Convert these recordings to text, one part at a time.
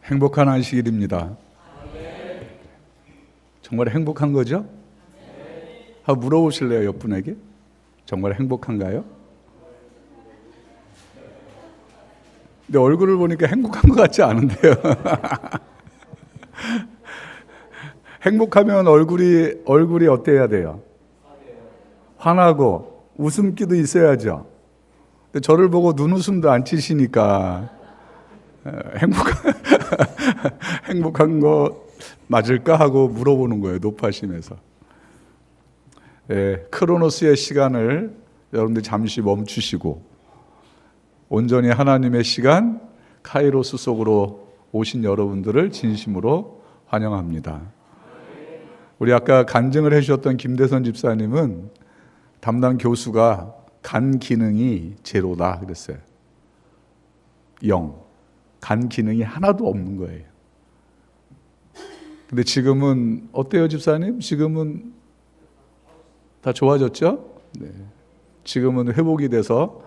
행복한 안식일입니다. 정말 행복한 거죠? 한번 물어보실래요, 옆분에게? 정말 행복한가요? 근데 얼굴을 보니까 행복한 것 같지 않은데요. 행복하면 얼굴이 어때야 돼요? 환하고 웃음기도 있어야죠. 근데 저를 보고 눈웃음도 안 치시니까 행복한 거 맞을까 하고 물어보는 거예요, 높아심에서. 크로노스의 시간을 여러분들 잠시 멈추시고 온전히 하나님의 시간 카이로스 속으로 오신 여러분들을 진심으로 환영합니다. 우리 아까 간증을 해주셨던 김대선 집사님은 담당 교수가 간 기능이 제로다 그랬어요. 0. 간 기능이 하나도 없는 거예요. 근데 지금은 어때요, 집사님? 지금은 다 좋아졌죠? 네. 지금은 회복이 돼서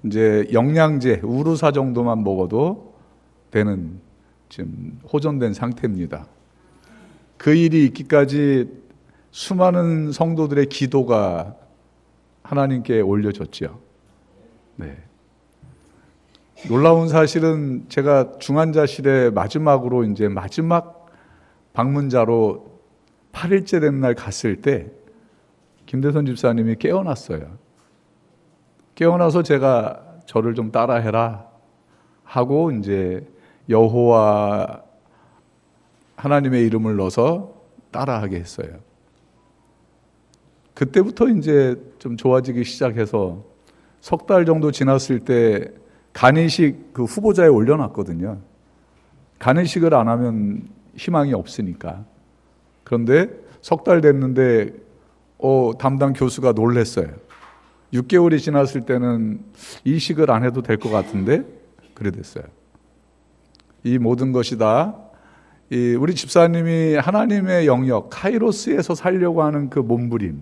이제 영양제, 우루사 정도만 먹어도 되는 지금 호전된 상태입니다. 그 일이 있기까지 수많은 성도들의 기도가 하나님께 올려졌죠. 네. 놀라운 사실은 제가 중환자실에 마지막으로 이제 마지막 방문자로 8일째 된 날 갔을 때 김대선 집사님이 깨어났어요. 깨어나서 제가 저를 좀 따라해라 하고 이제 여호와 하나님의 이름을 넣어서 따라하게 했어요. 그때부터 이제 좀 좋아지기 시작해서 석 달 정도 지났을 때 간이식 그 후보자에 올려놨거든요. 간이식을 안 하면 희망이 없으니까. 그런데 석 달 됐는데 담당 교수가 놀랬어요. 6개월이 지났을 때는 이식을 안 해도 될 것 같은데 그래 됐어요. 이 모든 것이 다 우리 집사님이 하나님의 영역 카이로스에서 살려고 하는 그 몸부림,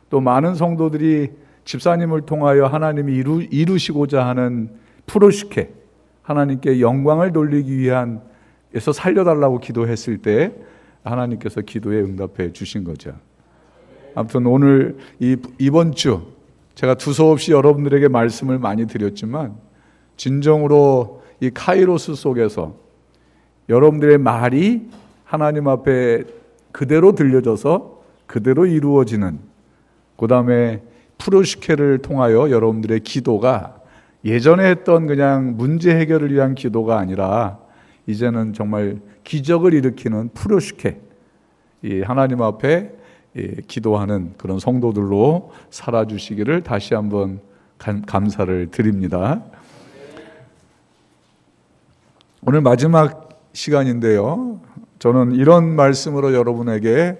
또 많은 성도들이 집사님을 통하여 하나님이 이루시고자 하는 프로시케, 하나님께 영광을 돌리기 위한 에서 살려달라고 기도했을 때 하나님께서 기도에 응답해 주신 거죠. 아무튼 오늘 이번 주 제가 두서없이 여러분들에게 말씀을 많이 드렸지만 진정으로 이 카이로스 속에서 여러분들의 말이 하나님 앞에 그대로 들려져서 그대로 이루어지는, 그 다음에 프로시케를 통하여 여러분들의 기도가 예전에 했던 그냥 문제 해결을 위한 기도가 아니라 이제는 정말 기적을 일으키는 프로시케, 이 하나님 앞에 기도하는 그런 성도들로 살아주시기를 다시 한번 감사를 드립니다. 오늘 마지막 시간인데요, 저는 이런 말씀으로 여러분에게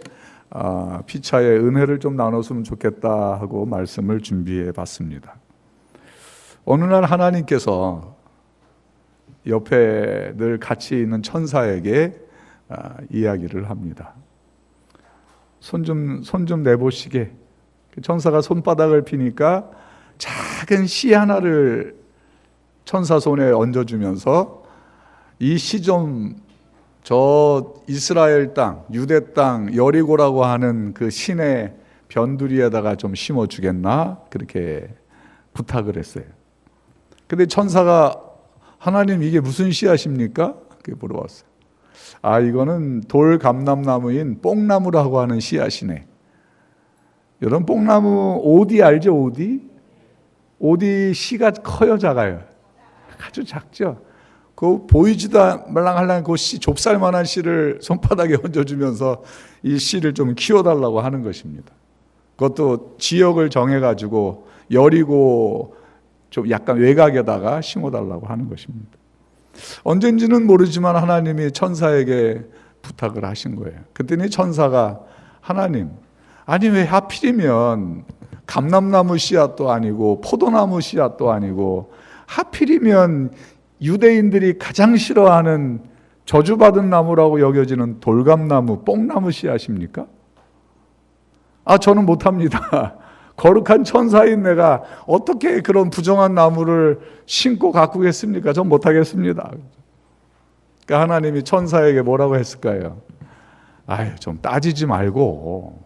피차의 은혜를 좀 나눴으면 좋겠다 하고 말씀을 준비해 봤습니다. 어느 날 하나님께서 옆에 늘 같이 있는 천사에게 이야기를 합니다. 손 좀 내보시게. 천사가 손바닥을 피니까 작은 씨 하나를 천사 손에 얹어주면서 이 씨 좀 저 이스라엘 땅, 유대 땅, 여리고라고 하는 그 시내 변두리에다가 좀 심어주겠나? 그렇게 부탁을 했어요. 근데 천사가 하나님 이게 무슨 씨앗입니까? 그렇게 물어봤어요. 이거는 돌감람나무인 뽕나무라고 하는 씨앗이네. 여러분 뽕나무 오디 알죠? 오디 씨가 커요, 작아요? 아주 작죠. 그 보이지도 말랑말랑 그 씨, 좁쌀만한 씨를 손바닥에 얹어주면서 이 씨를 좀 키워달라고 하는 것입니다. 그것도 지역을 정해가지고 여리고 좀 약간 외곽에다가 심어달라고 하는 것입니다. 언젠지는 모르지만 하나님이 천사에게 부탁을 하신 거예요. 그랬더니 천사가 하나님, 아니 왜 하필이면 감람나무 씨앗도 아니고 포도나무 씨앗도 아니고 하필이면 유대인들이 가장 싫어하는 저주받은 나무라고 여겨지는 돌감나무, 뽕나무 씨앗입니까? 저는 못합니다. 거룩한 천사인 내가 어떻게 그런 부정한 나무를 심고 가꾸겠습니까? 전 못하겠습니다. 그러니까 하나님이 천사에게 뭐라고 했을까요? 아유, 좀 따지지 말고,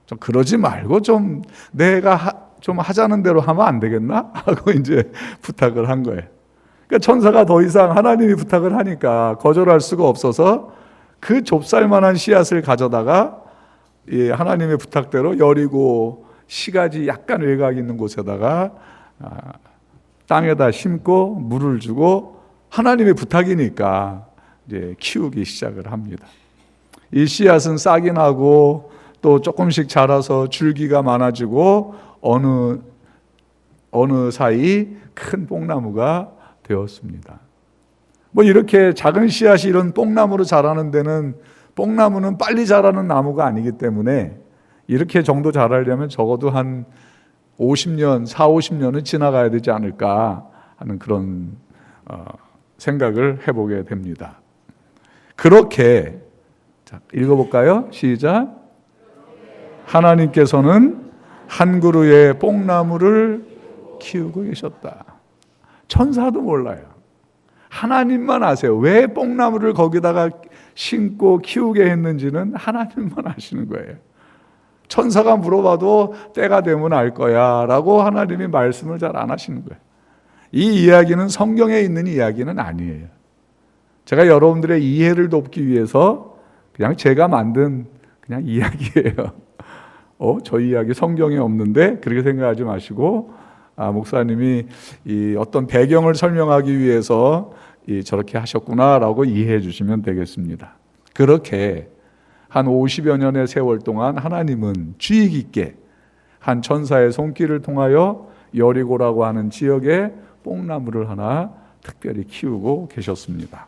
좀 그러지 말고 좀 내가 좀 하자는 대로 하면 안 되겠나? 하고 이제 부탁을 한 거예요. 그러니까 천사가 더 이상 하나님이 부탁을 하니까 거절할 수가 없어서 그 좁쌀만한 씨앗을 가져다가 하나님의 부탁대로 여리고 시가지 약간 외곽 있는 곳에다가 땅에다 심고 물을 주고 하나님의 부탁이니까 이제 키우기 시작을 합니다. 이 씨앗은 싹이 나고 또 조금씩 자라서 줄기가 많아지고 어느 사이 큰 뽕나무가 되었습니다. 뭐 이렇게 작은 씨앗이 이런 뽕나무로 자라는 데는 뽕나무는 빨리 자라는 나무가 아니기 때문에 이렇게 정도 자라려면 적어도 한 50년, 50년은 지나가야 되지 않을까 하는 그런 생각을 해보게 됩니다. 그렇게 읽어볼까요? 시작. 하나님께서는 한 그루의 뽕나무를 키우고 계셨다. 천사도 몰라요. 하나님만 아세요. 왜 뽕나무를 거기다가 심고 키우게 했는지는 하나님만 아시는 거예요. 천사가 물어봐도 때가 되면 알 거야 라고 하나님이 말씀을 잘 안 하시는 거예요. 이 이야기는 성경에 있는 이야기는 아니에요. 제가 여러분들의 이해를 돕기 위해서 그냥 제가 만든 그냥 이야기예요. 저 이야기 성경에 없는데 그렇게 생각하지 마시고 목사님이 이 어떤 배경을 설명하기 위해서 저렇게 하셨구나라고 이해해 주시면 되겠습니다. 그렇게 한 50여 년의 세월 동안 하나님은 주의 깊게 한 천사의 손길을 통하여 여리고라고 하는 지역에 뽕나무를 하나 특별히 키우고 계셨습니다.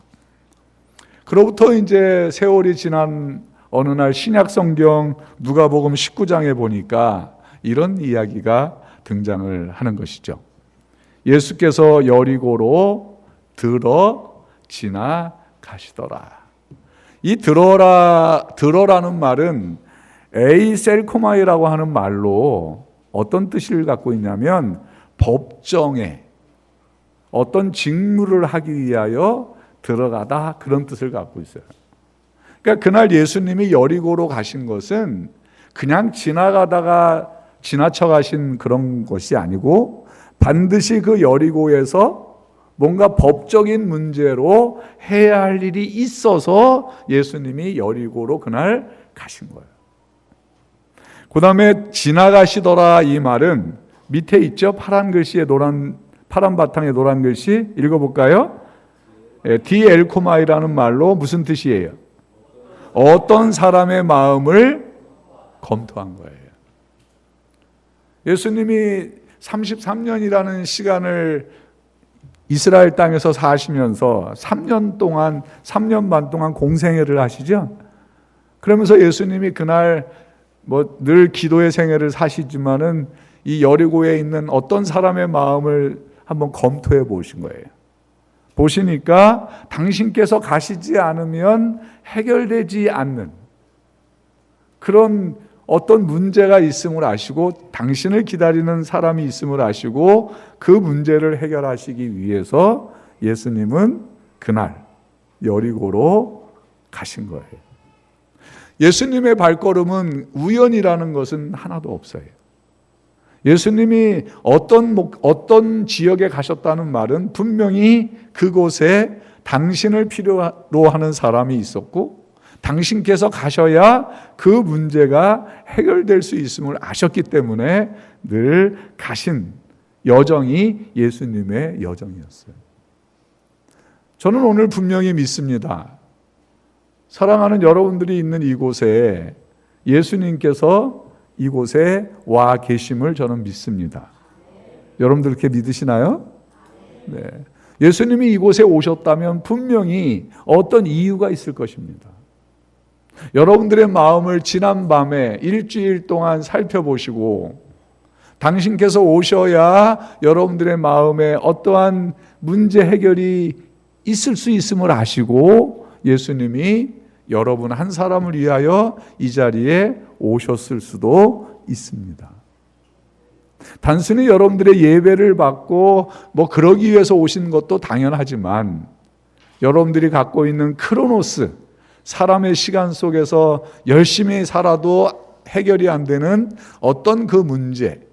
그로부터 이제 세월이 지난 어느 날 신약 성경 누가복음 19장에 보니까 이런 이야기가 등장을 하는 것이죠. 예수께서 여리고로 지나가시더라. 이 들어라는 말은 에이셀코마이라고 하는 말로 어떤 뜻을 갖고 있냐면 법정에 어떤 직무를 하기 위하여 들어가다 그런 뜻을 갖고 있어요. 그러니까 그날 예수님이 여리고로 가신 것은 그냥 지나가다가 지나쳐 가신 그런 것이 아니고 반드시 그 여리고에서 뭔가 법적인 문제로 해야 할 일이 있어서 예수님이 여리고로 그날 가신 거예요. 그 다음에 지나가시더라 이 말은 밑에 있죠? 파란 글씨에 파란 바탕에 노란 글씨 읽어볼까요? 디엘코마이라는 말로 무슨 뜻이에요? 어떤 사람의 마음을 검토한 거예요. 예수님이 33년이라는 시간을 이스라엘 땅에서 사시면서 3년 반 동안 공생애를 하시죠. 그러면서 예수님이 그날 늘 기도의 생애를 사시지만은 이 여리고에 있는 어떤 사람의 마음을 한번 검토해 보신 거예요. 보시니까 당신께서 가시지 않으면 해결되지 않는 그런 어떤 문제가 있음을 아시고 당신을 기다리는 사람이 있음을 아시고 그 문제를 해결하시기 위해서 예수님은 그날 여리고로 가신 거예요. 예수님의 발걸음은 우연이라는 것은 하나도 없어요. 예수님이 어떤 지역에 가셨다는 말은 분명히 그곳에 당신을 필요로 하는 사람이 있었고 당신께서 가셔야 그 문제가 해결될 수 있음을 아셨기 때문에 늘 가신 여정이 예수님의 여정이었어요. 저는 오늘 분명히 믿습니다. 사랑하는 여러분들이 있는 이곳에 예수님께서 이곳에 와 계심을 저는 믿습니다. 여러분들 그렇게 믿으시나요? 네. 예수님이 이곳에 오셨다면 분명히 어떤 이유가 있을 것입니다. 여러분들의 마음을 지난 밤에 일주일 동안 살펴보시고 당신께서 오셔야 여러분들의 마음에 어떠한 문제 해결이 있을 수 있음을 아시고 예수님이 여러분 한 사람을 위하여 이 자리에 오셨을 수도 있습니다. 단순히 여러분들의 예배를 받고 그러기 위해서 오신 것도 당연하지만 여러분들이 갖고 있는 크로노스, 사람의 시간 속에서 열심히 살아도 해결이 안 되는 어떤 그 문제,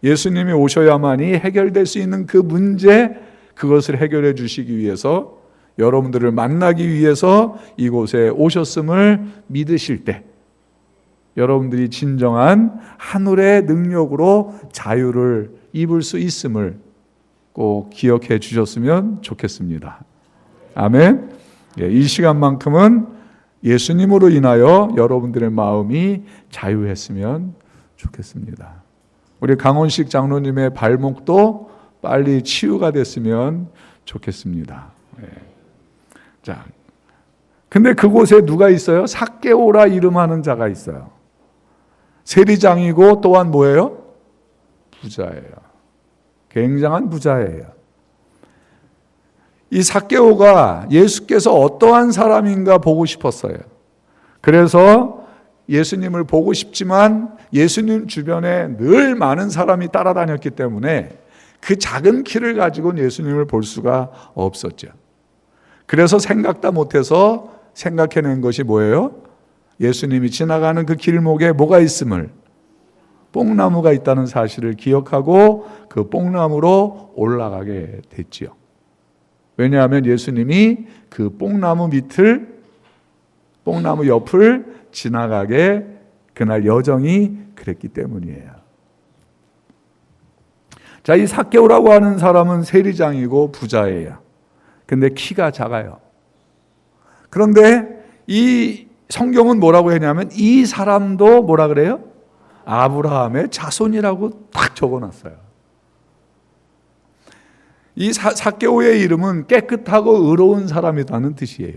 예수님이 오셔야만이 해결될 수 있는 그 문제, 그것을 해결해 주시기 위해서 여러분들을 만나기 위해서 이곳에 오셨음을 믿으실 때 여러분들이 진정한 하늘의 능력으로 자유를 입을 수 있음을 꼭 기억해 주셨으면 좋겠습니다. 아멘. 이 시간만큼은 예수님으로 인하여 여러분들의 마음이 자유했으면 좋겠습니다. 우리 강원식 장로님의 발목도 빨리 치유가 됐으면 좋겠습니다. 자, 근데 그곳에 누가 있어요? 삭개오라 이름하는 자가 있어요. 세리장이고 또한 뭐예요? 부자예요. 굉장한 부자예요. 이 삭개오가 예수께서 어떠한 사람인가 보고 싶었어요. 그래서 예수님을 보고 싶지만 예수님 주변에 늘 많은 사람이 따라다녔기 때문에 그 작은 키를 가지고는 예수님을 볼 수가 없었죠. 그래서 생각다 못해서 생각해낸 것이 뭐예요? 예수님이 지나가는 그 길목에 뭐가 있음을, 뽕나무가 있다는 사실을 기억하고 그 뽕나무로 올라가게 됐지요. 왜냐하면 예수님이 그 뽕나무 옆을 지나가게 그날 여정이 그랬기 때문이에요. 자, 이 삭개오라고 하는 사람은 세리장이고 부자예요. 근데 키가 작아요. 그런데 이 성경은 뭐라고 했냐면 이 사람도 뭐라 그래요? 아브라함의 자손이라고 딱 적어놨어요. 이 삭개오의 이름은 깨끗하고 의로운 사람이라는 뜻이에요.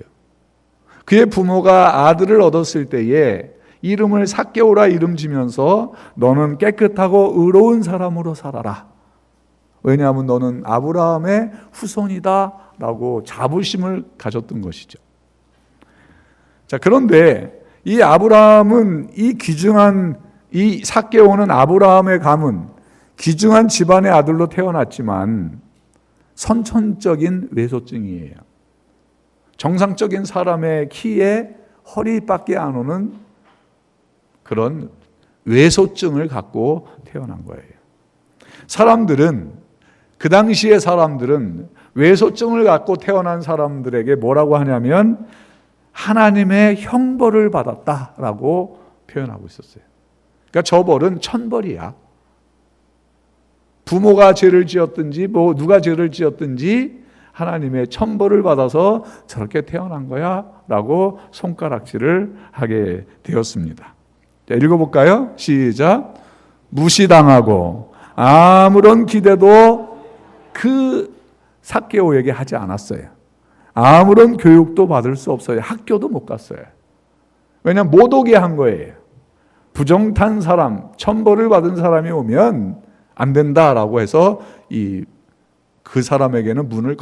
그의 부모가 아들을 얻었을 때에 이름을 삭개오라 이름 지면서 너는 깨끗하고 의로운 사람으로 살아라. 왜냐하면 너는 아브라함의 후손이다 라고 자부심을 가졌던 것이죠. 자, 그런데 이 아브라함은 이 삭개오는 아브라함의 가문, 귀중한 집안의 아들로 태어났지만 선천적인 외소증이에요. 정상적인 사람의 키에 허리밖에 안 오는 그런 외소증을 갖고 태어난 거예요. 그 당시의 사람들은 외소증을 갖고 태어난 사람들에게 뭐라고 하냐면 하나님의 형벌을 받았다라고 표현하고 있었어요. 그러니까 저 벌은 천벌이야. 부모가 죄를 지었든지 누가 죄를 지었든지 하나님의 천벌을 받아서 저렇게 태어난 거야 라고 손가락질을 하게 되었습니다. 자, 읽어볼까요? 시작. 무시당하고 아무런 기대도 그 삭개오에게 하지 않았어요. 아무런 교육도 받을 수 없어요. 학교도 못 갔어요. 왜냐하면 못 오게 한 거예요. 부정탄 사람, 천벌을 받은 사람이 오면 안 된다라고 해서 그 사람에게는 문을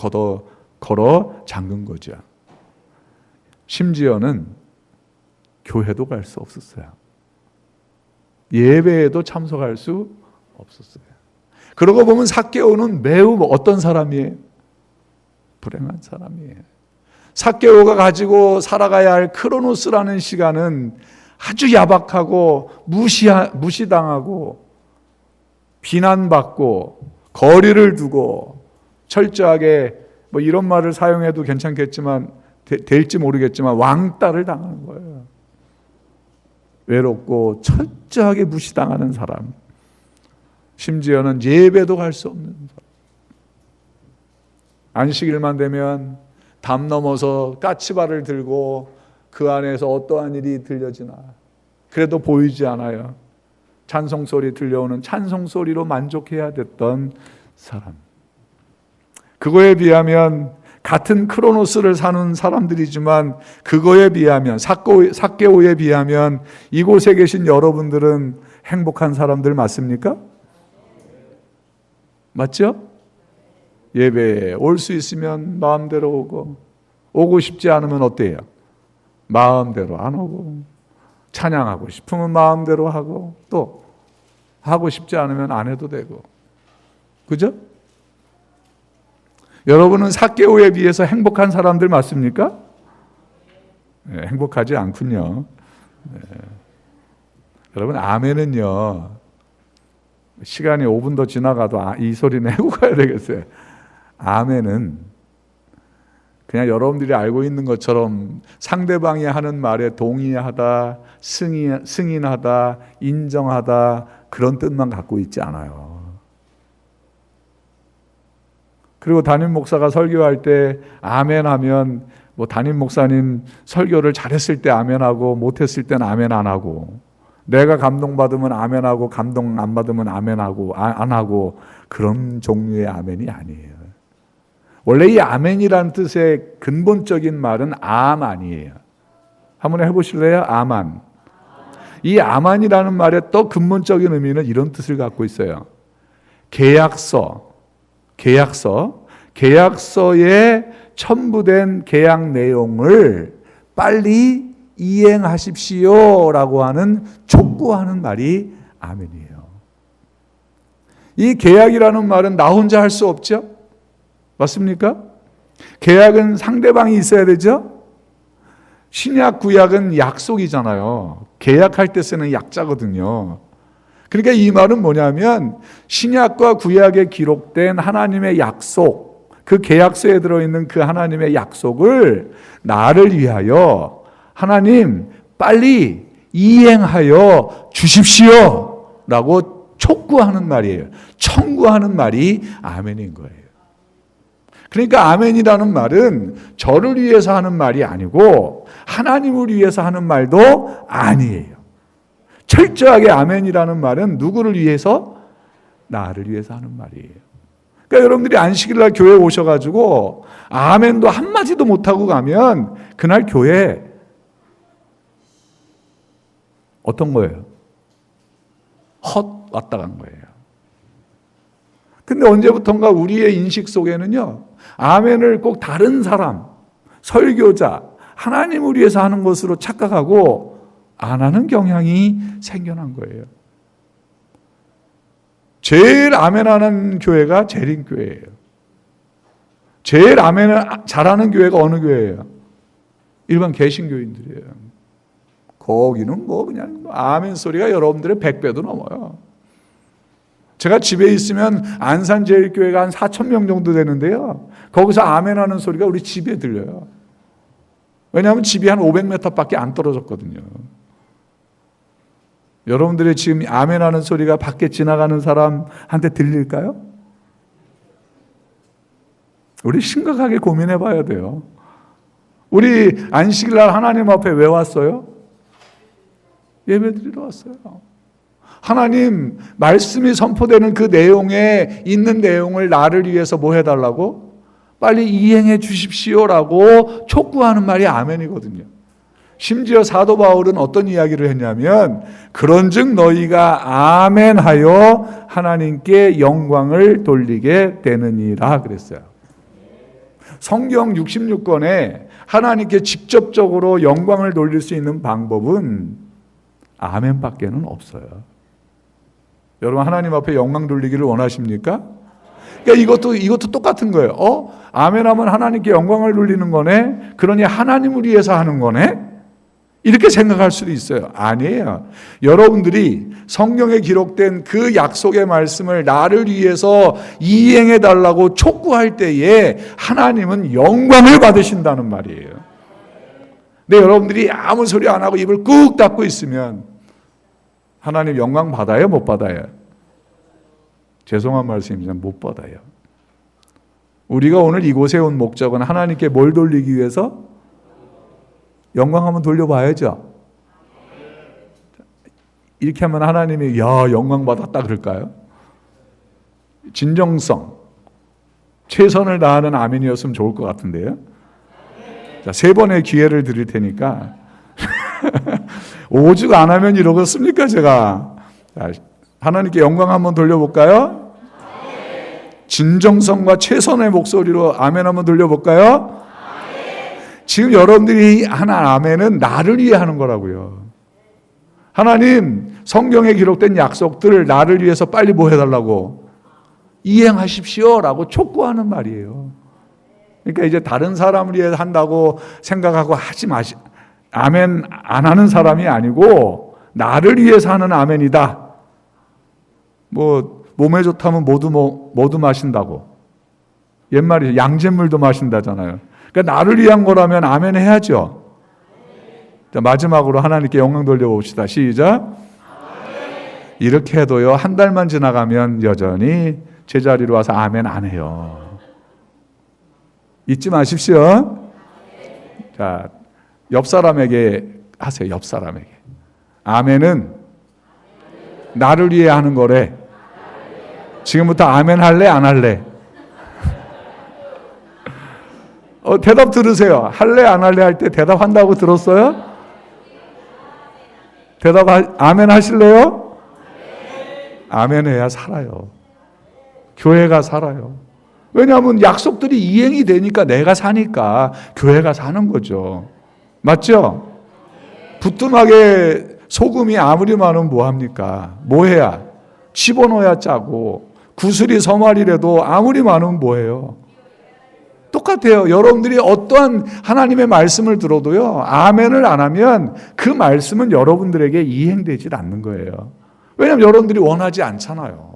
걸어 잠근 거죠. 심지어는 교회도 갈 수 없었어요. 예배에도 참석할 수 없었어요. 그러고 보면 삭개오는 매우 어떤 사람이에요? 불행한 사람이에요. 삭개오가 가지고 살아가야 할 크로노스라는 시간은 아주 야박하고 무시당하고 비난받고 거리를 두고 철저하게 이런 말을 사용해도 괜찮겠지만 될지 모르겠지만 왕따를 당하는 거예요. 외롭고 철저하게 무시당하는 사람, 심지어는 예배도 갈 수 없는 사람. 안식일만 되면 담 넘어서 까치발을 들고 그 안에서 어떠한 일이 들려지나 그래도 보이지 않아요. 찬송소리 들려오는 찬송소리로 만족해야 됐던 사람. 그거에 비하면 같은 크로노스를 사는 사람들이지만 그거에 비하면 삭개오에 비하면 이곳에 계신 여러분들은 행복한 사람들 맞습니까? 맞죠? 예배에 올 수 있으면 마음대로 오고 싶지 않으면 어때요? 마음대로 안 오고, 찬양하고 싶으면 마음대로 하고, 또 하고 싶지 않으면 안 해도 되고, 그죠? 여러분은 삭개오에 비해서 행복한 사람들 맞습니까? 네, 행복하지 않군요. 네. 여러분, 아멘은요, 시간이 5분 더 지나가도 이 소리는 해고 가야 되겠어요. 아멘은 그냥 여러분들이 알고 있는 것처럼 상대방이 하는 말에 동의하다, 승인하다, 인정하다, 그런 뜻만 갖고 있지 않아요. 그리고 담임 목사가 설교할 때 아멘 하면 담임 목사님 설교를 잘했을 때 아멘하고 못했을 때는 아멘 안 하고, 내가 감동받으면 아멘하고 감동 안 받으면 아멘하고 안 하고, 그런 종류의 아멘이 아니에요. 원래 이 아멘이라는 뜻의 근본적인 말은 아만이에요. 한번 해보실래요? 아만. 이 아만이라는 말의 또 근본적인 의미는 이런 뜻을 갖고 있어요. 계약서에 첨부된 계약 내용을 빨리 이행하십시오라고 하는 촉구하는 말이 아멘이에요. 이 계약이라는 말은 나 혼자 할 수 없죠? 맞습니까? 계약은 상대방이 있어야 되죠? 신약 구약은 약속이잖아요. 계약할 때 쓰는 약자거든요. 그러니까 이 말은 뭐냐면 신약과 구약에 기록된 하나님의 약속, 그 계약서에 들어있는 그 하나님의 약속을 나를 위하여 하나님 빨리 이행하여 주십시오 라고 촉구하는 말이에요. 청구하는 말이 아멘인 거예요. 그러니까 아멘이라는 말은 저를 위해서 하는 말이 아니고 하나님을 위해서 하는 말도 아니에요. 철저하게 아멘이라는 말은 누구를 위해서? 나를 위해서 하는 말이에요. 그러니까 여러분들이 안식일날 교회에 오셔가지고 아멘도 한마디도 못하고 가면 그날 교회 어떤 거예요? 헛 왔다 간 거예요. 근데 언제부턴가 우리의 인식 속에는요, 아멘을 꼭 다른 사람, 설교자, 하나님을 위해서 하는 것으로 착각하고 안 하는 경향이 생겨난 거예요. 제일 아멘하는 교회가 재림교회예요. 제일 아멘을 잘하는 교회가 어느 교회예요? 일반 개신교인들이에요. 거기는 그냥 아멘 소리가 여러분들의 100배도 넘어요. 제가 집에 있으면 안산제일교회가 한 4,000명 정도 되는데요, 거기서 아멘하는 소리가 우리 집에 들려요. 왜냐하면 집이 한 500m밖에 안 떨어졌거든요. 여러분들의 지금 아멘하는 소리가 밖에 지나가는 사람한테 들릴까요? 우리 심각하게 고민해 봐야 돼요. 우리 안식일날 하나님 앞에 왜 왔어요? 예배드리러 왔어요. 하나님 말씀이 선포되는 그 내용에 있는 내용을 나를 위해서 뭐 해달라고? 빨리 이행해 주십시오라고 촉구하는 말이 아멘이거든요. 심지어 사도 바울은 어떤 이야기를 했냐면 그런즉 너희가 아멘하여 하나님께 영광을 돌리게 되느니라 그랬어요. 성경 66권에 하나님께 직접적으로 영광을 돌릴 수 있는 방법은 아멘밖에는 없어요. 여러분 하나님 앞에 영광 돌리기를 원하십니까? 그러니까 이것도 똑같은 거예요. 아멘하면 하나님께 영광을 돌리는 거네? 그러니 하나님을 위해서 하는 거네? 이렇게 생각할 수도 있어요. 아니에요. 여러분들이 성경에 기록된 그 약속의 말씀을 나를 위해서 이행해 달라고 촉구할 때에 하나님은 영광을 받으신다는 말이에요. 근데 여러분들이 아무 소리 안 하고 입을 꾹 닫고 있으면 하나님 영광 받아요? 못 받아요? 죄송한 말씀이지만 못 받아요. 우리가 오늘 이곳에 온 목적은 하나님께 뭘 돌리기 위해서? 영광 한번 돌려봐야죠. 이렇게 하면 하나님이 야 영광 받았다 그럴까요? 진정성, 최선을 다하는 아멘이었으면 좋을 것 같은데요. 자, 3번의 기회를 드릴 테니까 오죽 안 하면 이러겠습니까 제가. 자, 하나님께 영광 한번 돌려볼까요? 진정성과 최선의 목소리로 아멘 한번 돌려볼까요? 지금 여러분들이 하는 아멘은 나를 위해 하는 거라고요. 하나님 성경에 기록된 약속들을 나를 위해서 빨리 뭐 해달라고? 이행하십시오 라고 촉구하는 말이에요. 그러니까 이제 다른 사람을 위해 한다고 생각하고 하지 마시, 아멘 안 하는 사람이 아니고 나를 위해서 하는 아멘이다. 뭐 몸에 좋다면 모두 마신다고. 옛말이죠. 양잿물도 마신다잖아요. 그러니까 나를 위한 거라면 아멘 해야죠. 자, 마지막으로 하나님께 영광 돌려봅시다. 시작. 이렇게 해도요, 한 달만 지나가면 여전히 제자리로 와서 아멘 안 해요. 잊지 마십시오. 자, 옆 사람에게 하세요. 옆 사람에게. 아멘은 나를 위해 하는 거래. 지금부터 아멘 할래? 안 할래? 대답 들으세요. 할래? 안 할래? 할 때 대답한다고 들었어요? 아멘 하실래요? 아멘 해야 살아요. 교회가 살아요. 왜냐하면 약속들이 이행이 되니까 내가 사니까 교회가 사는 거죠. 맞죠? 부뚜막에 소금이 아무리 많으면 뭐합니까? 뭐 해야? 집어넣어야 짜고 구슬이 서말이라도 아무리 많으면 뭐해요? 똑같아요. 여러분들이 어떠한 하나님의 말씀을 들어도요, 아멘을 안 하면 그 말씀은 여러분들에게 이행되지 않는 거예요. 왜냐하면 여러분들이 원하지 않잖아요.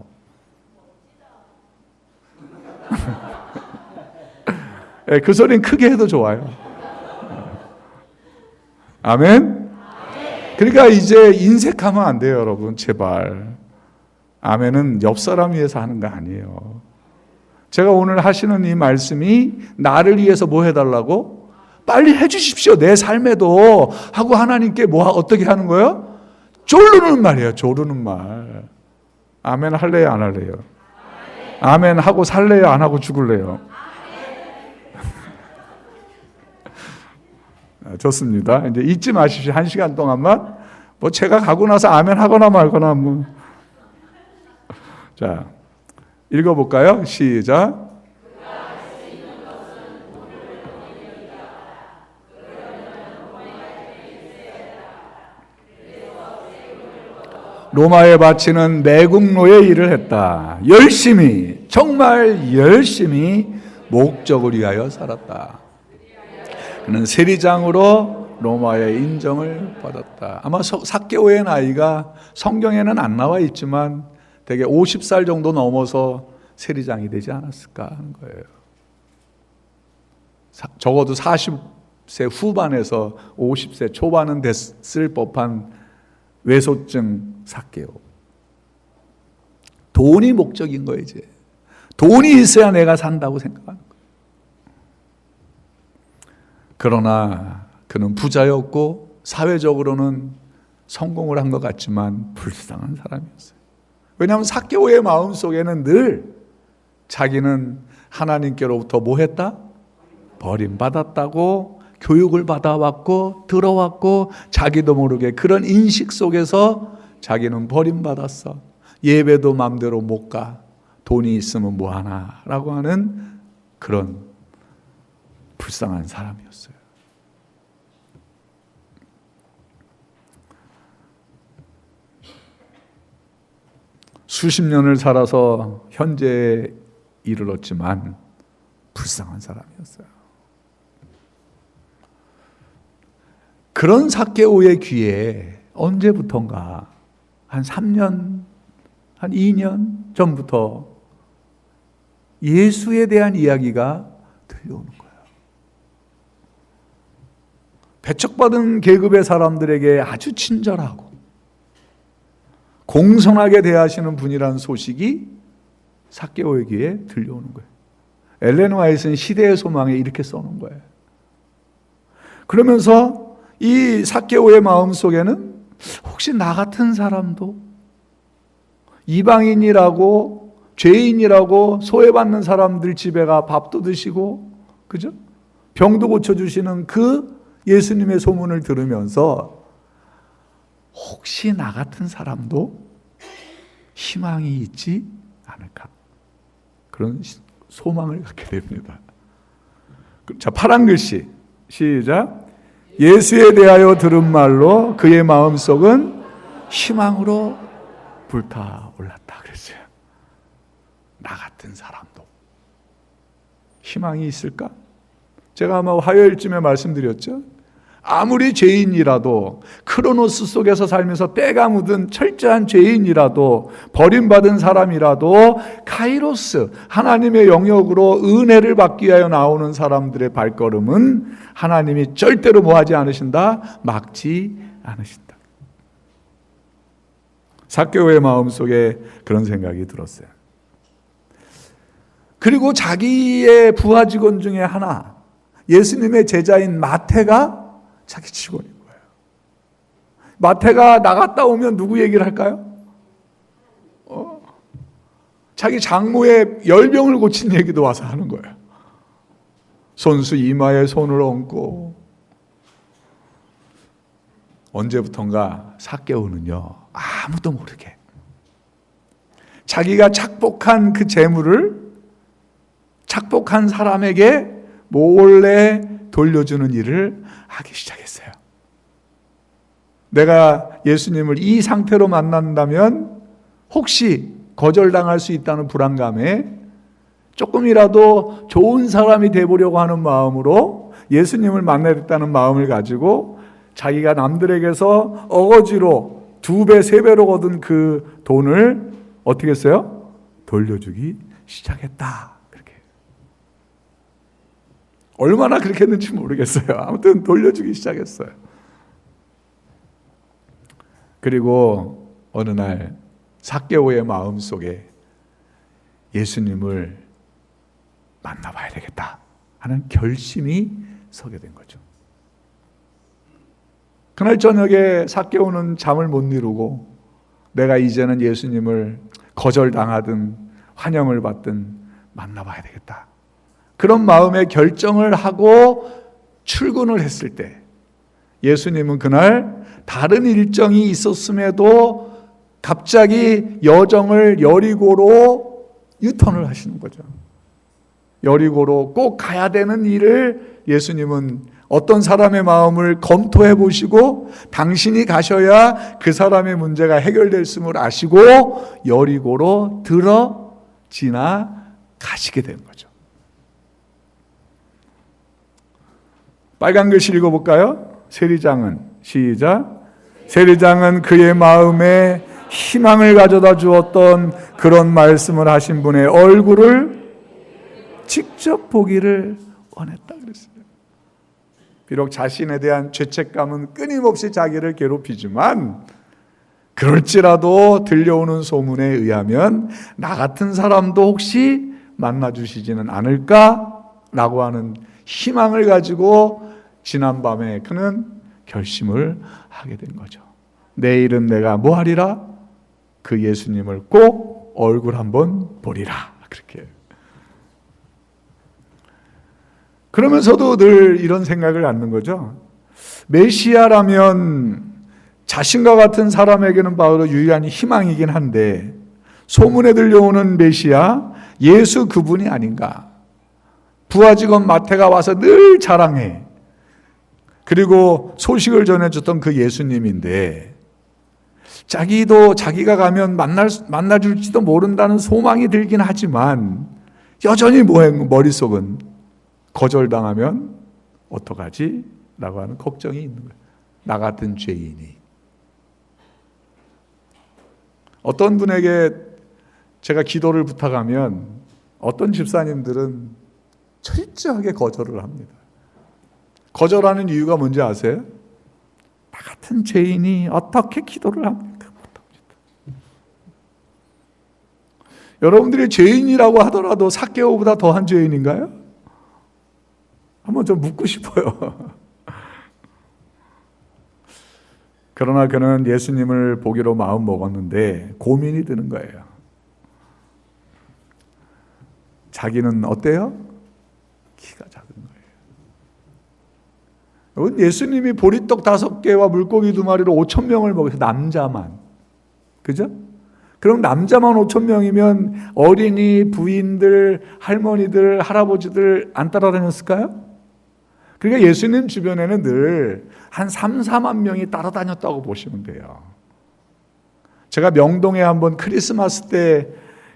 그 소리는 크게 해도 좋아요. 아멘? 그러니까 이제 인색하면 안 돼요, 여러분. 제발. 아멘은 옆 사람 위해서 하는 거 아니에요. 제가 오늘 하시는 이 말씀이 나를 위해서 뭐 해달라고? 빨리 해주십시오. 내 삶에도 하고 하나님께 어떻게 하는 거예요? 조르는 말이에요. 조르는 말. 아멘 할래요? 안 할래요? 아멘 하고 살래요? 안 하고 죽을래요? 좋습니다. 이제 잊지 마십시오. 1시간 동안만. 뭐 제가 가고 나서 아멘 하거나 말거나 뭐. 자, 읽어볼까요? 시작. 로마에 바치는 매국노의 일을 했다. 열심히, 정말 열심히 목적을 위하여 살았다. 그는 세리장으로 로마의 인정을 받았다. 아마 삭개오의 나이가 성경에는 안 나와 있지만 대개 50살 정도 넘어서 세리장이 되지 않았을까 하는 거예요. 적어도 40세 후반에서 50세 초반은 됐을 법한 외소증 삭개오. 돈이 목적인 거예요, 이제. 돈이 있어야 내가 산다고 생각하는 거예요. 그러나 그는 부자였고 사회적으로는 성공을 한 것 같지만 불쌍한 사람이었어요. 왜냐하면 삭개오의 마음속에는 늘 자기는 하나님께로부터 뭐 했다? 버림받았다고, 교육을 받아왔고 들어왔고 자기도 모르게 그런 인식 속에서 자기는 버림받았어. 예배도 마음대로 못 가. 돈이 있으면 뭐하나 라고 하는 그런 불쌍한 사람이었어요. 수십 년을 살아서 현재에 이르렀지만 불쌍한 사람이었어요. 그런 삭개오의 귀에 언제부턴가 한 3년, 한 2년 전부터 예수에 대한 이야기가 들려오는 거예요. 배척받은 계급의 사람들에게 아주 친절하고 공손하게 대하시는 분이라는 소식이 삭개오의 귀에 들려오는 거예요. 엘렌 화이트는 시대의 소망에 이렇게 써놓은 거예요. 그러면서 이 삭개오의 마음속에는 혹시 나 같은 사람도 이방인이라고 죄인이라고 소외받는 사람들 집에 가 밥도 드시고, 그죠? 병도 고쳐주시는 그 예수님의 소문을 들으면서 혹시 나 같은 사람도 희망이 있지 않을까? 그런 소망을 갖게 됩니다. 자, 파란 글씨 시작. 예수에 대하여 들은 말로 그의 마음속은 희망으로 불타올랐다 그랬어요. 나 같은 사람도 희망이 있을까? 제가 아마 화요일쯤에 말씀드렸죠. 아무리 죄인이라도, 크로노스 속에서 살면서 때가 묻은 철저한 죄인이라도, 버림받은 사람이라도 카이로스, 하나님의 영역으로 은혜를 받기 위하여 나오는 사람들의 발걸음은 하나님이 절대로 뭐하지 않으신다? 막지 않으신다. 삭개오의 마음속에 그런 생각이 들었어요. 그리고 자기의 부하 직원 중에 하나, 예수님의 제자인 마태가 자기 직원인 거예요. 마태가 나갔다 오면 누구 얘기를 할까요? 자기 장모의 열병을 고친 얘기도 와서 하는 거예요. 손수 이마에 손을 얹고. 언제부턴가 삭개오는요, 아무도 모르게 자기가 착복한 그 재물을 착복한 사람에게 몰래 돌려주는 일을 하기 시작했어요. 내가 예수님을 이 상태로 만난다면 혹시 거절당할 수 있다는 불안감에 조금이라도 좋은 사람이 되보려고 하는 마음으로 예수님을 만나겠다는 마음을 가지고 자기가 남들에게서 어거지로 2배, 3배로 얻은 그 돈을 어떻게 했어요? 돌려주기 시작했다. 그렇게. 얼마나 그렇게 했는지 모르겠어요. 아무튼 돌려주기 시작했어요. 그리고 어느 날 삭개오의 마음속에 예수님을 만나봐야 되겠다 하는 결심이 서게 된 거죠. 그날 저녁에 삭개오는 잠을 못 이루고 내가 이제는 예수님을 거절당하든 환영을 받든 만나봐야 되겠다, 그런 마음의 결정을 하고 출근을 했을 때 예수님은 그날 다른 일정이 있었음에도 갑자기 여정을 여리고로 유턴을 하시는 거죠. 여리고로 꼭 가야 되는 일을 예수님은 어떤 사람의 마음을 검토해 보시고 당신이 가셔야 그 사람의 문제가 해결됐음을 아시고 여리고로 지나가시게 된 거죠. 빨간 글씨 읽어볼까요? 세리장은, 시작. 세리장은 그의 마음에 희망을 가져다 주었던 그런 말씀을 하신 분의 얼굴을 직접 보기를 원했다 그랬어요. 비록 자신에 대한 죄책감은 끊임없이 자기를 괴롭히지만 그럴지라도 들려오는 소문에 의하면 나 같은 사람도 혹시 만나주시지는 않을까라고 하는 희망을 가지고 지난밤에 그는 결심을 하게 된 거죠. 내일은 내가 뭐 하리라? 그 예수님을 꼭 얼굴 한번 보리라. 그렇게. 그러면서도 늘 이런 생각을 갖는 거죠. 메시아라면 자신과 같은 사람에게는 바로 유일한 희망이긴 한데 소문에 들려오는 메시아 예수 그분이 아닌가. 부하 직원 마태가 와서 늘 자랑해. 그리고 소식을 전해줬던 그 예수님인데 자기도 자기가 가면 만나줄지도 모른다는 소망이 들긴 하지만 여전히 머릿속은 거절당하면 어떡하지? 라고 하는 걱정이 있는 거예요. 나 같은 죄인이. 어떤 분에게 제가 기도를 부탁하면 어떤 집사님들은 철저하게 거절을 합니다. 거절하는 이유가 뭔지 아세요? 나 같은 죄인이 어떻게 기도를 합니까? 못합니다. 여러분들이 죄인이라고 하더라도 삭개오보다 더한 죄인인가요? 한번 좀 묻고 싶어요. 그러나 그는 예수님을 보기로 마음 먹었는데 고민이 드는 거예요. 자기는 어때요? 키가 작은 거예요. 예수님이 보리떡 5개와 물고기 2마리로 5,000명을 먹여서 남자만. 그죠? 그럼 남자만 5,000명이면 어린이, 부인들, 할머니들, 할아버지들 안 따라다녔을까요? 그러니까 예수님 주변에는 늘 한 3, 4만 명이 따라다녔다고 보시면 돼요. 제가 명동에 한번 크리스마스 때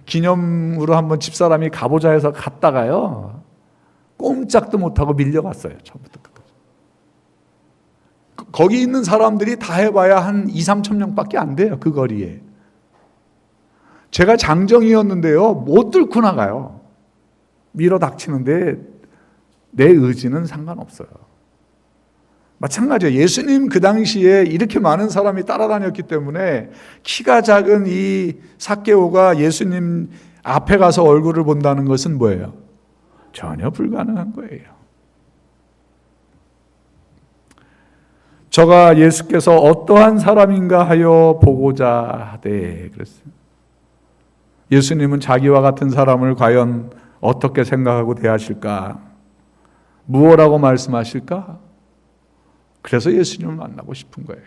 기념으로 한번 집사람이 가보자 해서 갔다가요. 꼼짝도 못하고 밀려갔어요. 처음부터 끝까지. 거기 있는 사람들이 다 해봐야 한 2, 3천 명밖에 안 돼요. 그 거리에. 제가 장정이었는데요. 못 뚫고 나가요. 밀어 닥치는데 내 의지는 상관없어요. 마찬가지예요. 예수님 그 당시에 이렇게 많은 사람이 따라다녔기 때문에 키가 작은 이 삭개오가 예수님 앞에 가서 얼굴을 본다는 것은 뭐예요? 전혀 불가능한 거예요. 저가 예수께서 어떠한 사람인가 하여 보고자 하되 그랬어요. 예수님은 자기와 같은 사람을 과연 어떻게 생각하고 대하실까? 무엇라고 말씀하실까? 그래서 예수님을 만나고 싶은 거예요.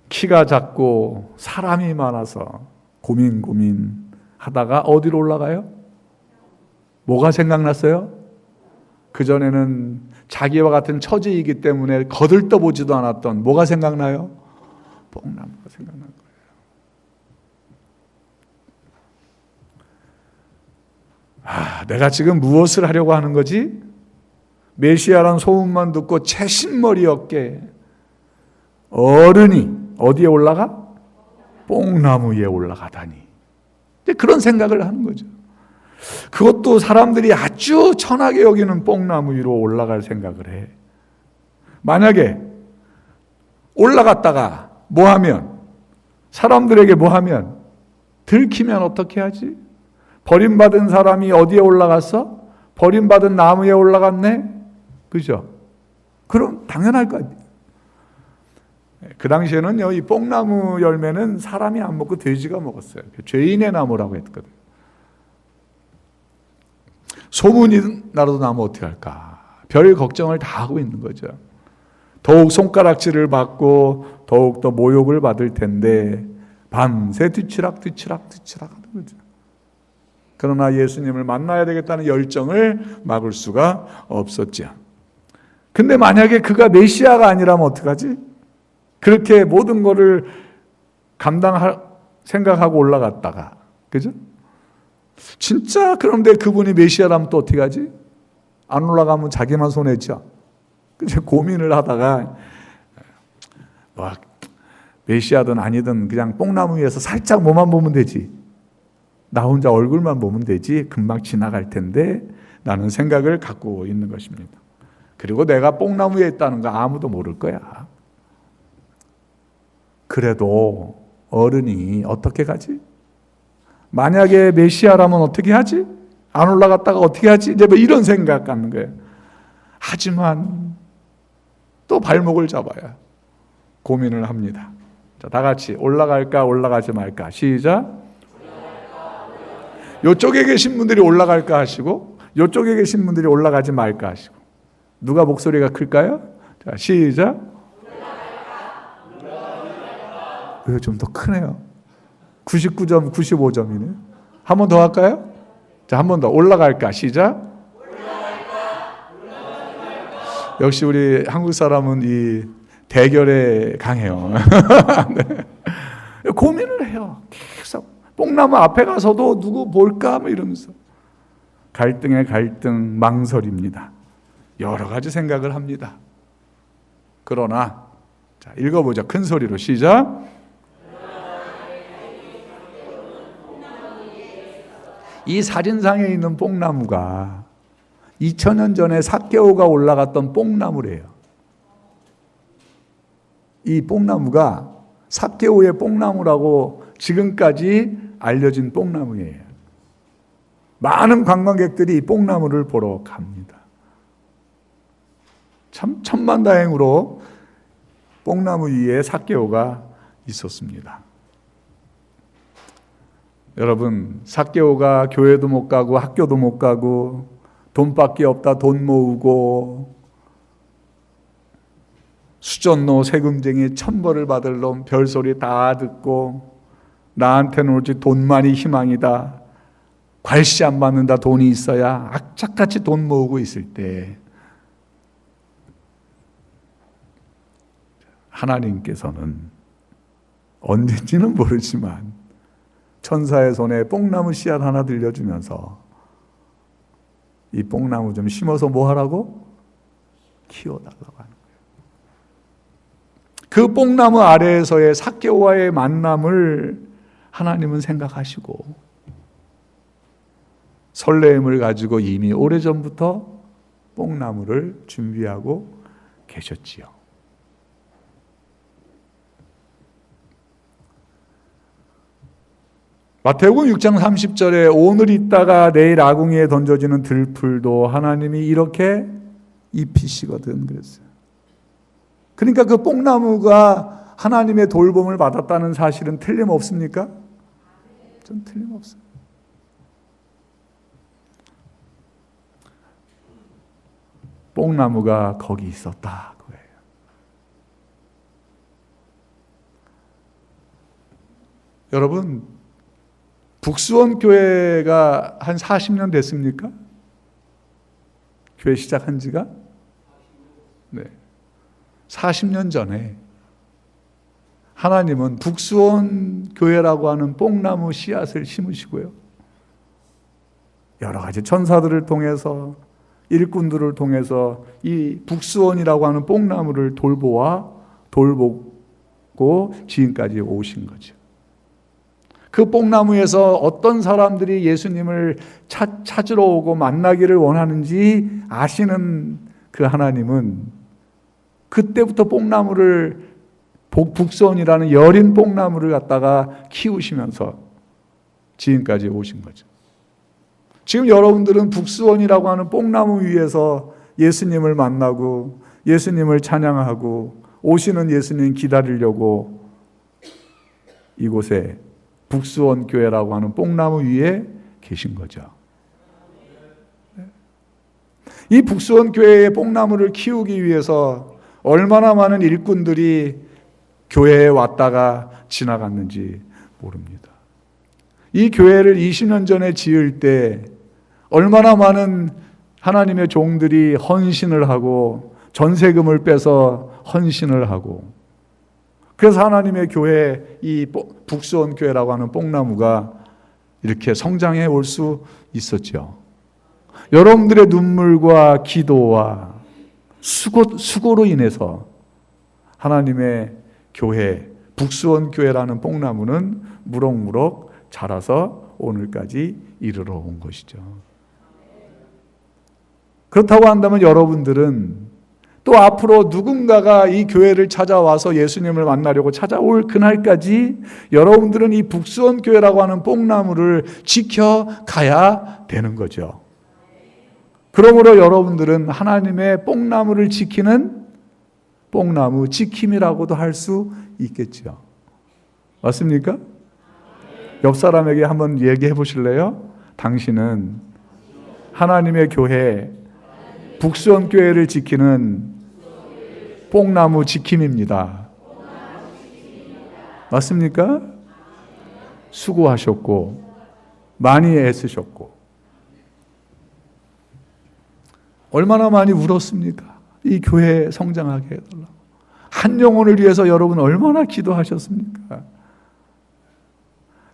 키가 작고 사람이 많아서 고민하다가 어디로 올라가요? 뭐가 생각났어요? 그전에는 자기와 같은 처지이기 때문에 거들떠보지도 않았던 뭐가 생각나요? 뽕나무가 생각난 거예요. 내가 지금 무엇을 하려고 하는 거지? 메시아란 소문만 듣고 채신머리 어깨 어른이 어디에 올라가? 뽕나무 위에 올라가다니. 그런 생각을 하는 거죠. 그것도 사람들이 아주 천하게 여기는 뽕나무 위로 올라갈 생각을 해. 만약에 올라갔다가 뭐하면, 사람들에게 뭐하면, 들키면 어떻게 하지? 버림받은 사람이 어디에 올라갔어? 버림받은 나무에 올라갔네? 그죠? 그럼 당연할 거 아니에요. 그 당시에는요, 이 뽕나무 열매는 사람이 안 먹고 돼지가 먹었어요. 죄인의 나무라고 했거든요. 소문이 나라도 나면 어떻게 할까? 별 걱정을 다 하고 있는 거죠. 더욱 손가락질을 받고 더욱 더 모욕을 받을 텐데 밤새 뒤치락 하는 거죠. 그러나 예수님을 만나야 되겠다는 열정을 막을 수가 없었죠. 근데 만약에 그가 메시아가 아니라면 어떡하지? 그렇게 모든 거를 생각하고 올라갔다가, 그죠? 진짜 그런데 그분이 메시아라면 또 어떻게 하지? 안 올라가면 자기만 손해죠. 그래서 고민을 하다가 메시아든 아니든 그냥 뽕나무 위에서 살짝 뭐만 보면 되지. 나 혼자 얼굴만 보면 되지. 금방 지나갈 텐데 라는 생각을 갖고 있는 것입니다. 그리고 내가 뽕나무 위에 있다는 거 아무도 모를 거야. 그래도 어른이 어떻게 가지? 만약에 메시아라면 어떻게 하지? 안 올라갔다가 어떻게 하지? 이제 뭐 이런 생각 갖는 거예요. 하지만 또 발목을 잡아야 고민을 합니다. 자, 다 같이 올라갈까 올라가지 말까. 시작. 이쪽에 계신 분들이 올라갈까 하시고 이쪽에 계신 분들이 올라가지 말까 하시고. 누가 목소리가 클까요? 자, 시작. 이거 좀 더 크네요. 99점, 95점이네. 한 번 더 할까요? 자, 한 번 더. 올라갈까? 시작. 역시 우리 한국 사람은 이 대결에 강해요. 네. 고민을 해요. 계속. 뽕나무 앞에 가서도 누구 볼까? 뭐 이러면서. 갈등에 갈등, 망설입니다. 여러 가지 생각을 합니다. 그러나, 자, 읽어보자. 큰 소리로. 시작. 이 사진상에 있는 뽕나무가 2000년 전에 삭개오가 올라갔던 뽕나무래요. 이 뽕나무가 삭개오의 뽕나무라고 지금까지 알려진 뽕나무예요. 많은 관광객들이 이 뽕나무를 보러 갑니다. 참 천만다행으로 뽕나무 위에 삭개오가 있었습니다. 여러분, 삭개오가 교회도 못 가고 학교도 못 가고 돈밖에 없다 돈 모으고 수전노 세금쟁이 천벌을 받을 놈 별소리 다 듣고 나한테는 오직 돈만이 희망이다. 괄시 안 받는다. 돈이 있어야 악착같이 돈 모으고 있을 때 하나님께서는 언젠지는 모르지만 천사의 손에 뽕나무 씨앗 하나 들려주면서 이 뽕나무 좀 심어서 뭐 하라고? 키워달라고 하는 거예요. 그 뽕나무 아래에서의 삭개오와의 만남을 하나님은 생각하시고 설레임을 가지고 이미 오래전부터 뽕나무를 준비하고 계셨지요. 마태복음 6장 30절에 오늘 있다가 내일 아궁이에 던져지는 들풀도 하나님이 이렇게 입히시거든 그랬어요. 그러니까 그 뽕나무가 하나님의 돌봄을 받았다는 사실은 틀림없습니까? 좀 틀림없어요. 뽕나무가 거기 있었다 그거예요. 여러분, 북수원 교회가 한 40년 됐습니까? 교회 시작한 지가? 네. 40년 전에 하나님은 북수원 교회라고 하는 뽕나무 씨앗을 심으시고요. 여러 가지 천사들을 통해서 일꾼들을 통해서 이 북수원이라고 하는 뽕나무를 돌보고 지금까지 오신 거죠. 그 뽕나무에서 어떤 사람들이 예수님을 찾으러 오고 만나기를 원하는지 아시는 그 하나님은 그때부터 뽕나무를 북수원이라는 여린 뽕나무를 갖다가 키우시면서 지금까지 오신 거죠. 지금 여러분들은 북수원이라고 하는 뽕나무 위에서 예수님을 만나고 예수님을 찬양하고 오시는 예수님 기다리려고 이곳에 북수원 교회라고 하는 뽕나무 위에 계신 거죠. 이 북수원 교회의 뽕나무를 키우기 위해서 얼마나 많은 일꾼들이 교회에 왔다가 지나갔는지 모릅니다. 이 교회를 20년 전에 지을 때 얼마나 많은 하나님의 종들이 헌신을 하고 전세금을 빼서 헌신을 하고 그래서 하나님의 교회 이 북수원 교회라고 하는 뽕나무가 이렇게 성장해 올 수 있었죠. 여러분들의 눈물과 기도와 수고로 인해서 하나님의 교회 북수원 교회라는 뽕나무는 무럭무럭 자라서 오늘까지 이르러 온 것이죠. 그렇다고 한다면 여러분들은 또 앞으로 누군가가 이 교회를 찾아와서 예수님을 만나려고 찾아올 그날까지 여러분들은 이 북수원 교회라고 하는 뽕나무를 지켜가야 되는 거죠. 그러므로 여러분들은 하나님의 뽕나무를 지키는 뽕나무 지킴이라고도 할 수 있겠죠. 맞습니까? 옆 사람에게 한번 얘기해 보실래요? 당신은 하나님의 교회 북수원 교회를 지키는 뽕나무 지킴입니다. 맞습니까? 수고하셨고 많이 애쓰셨고 얼마나 많이 울었습니까? 이 교회 성장하게 해달라고. 한 영혼을 위해서 여러분 얼마나 기도하셨습니까?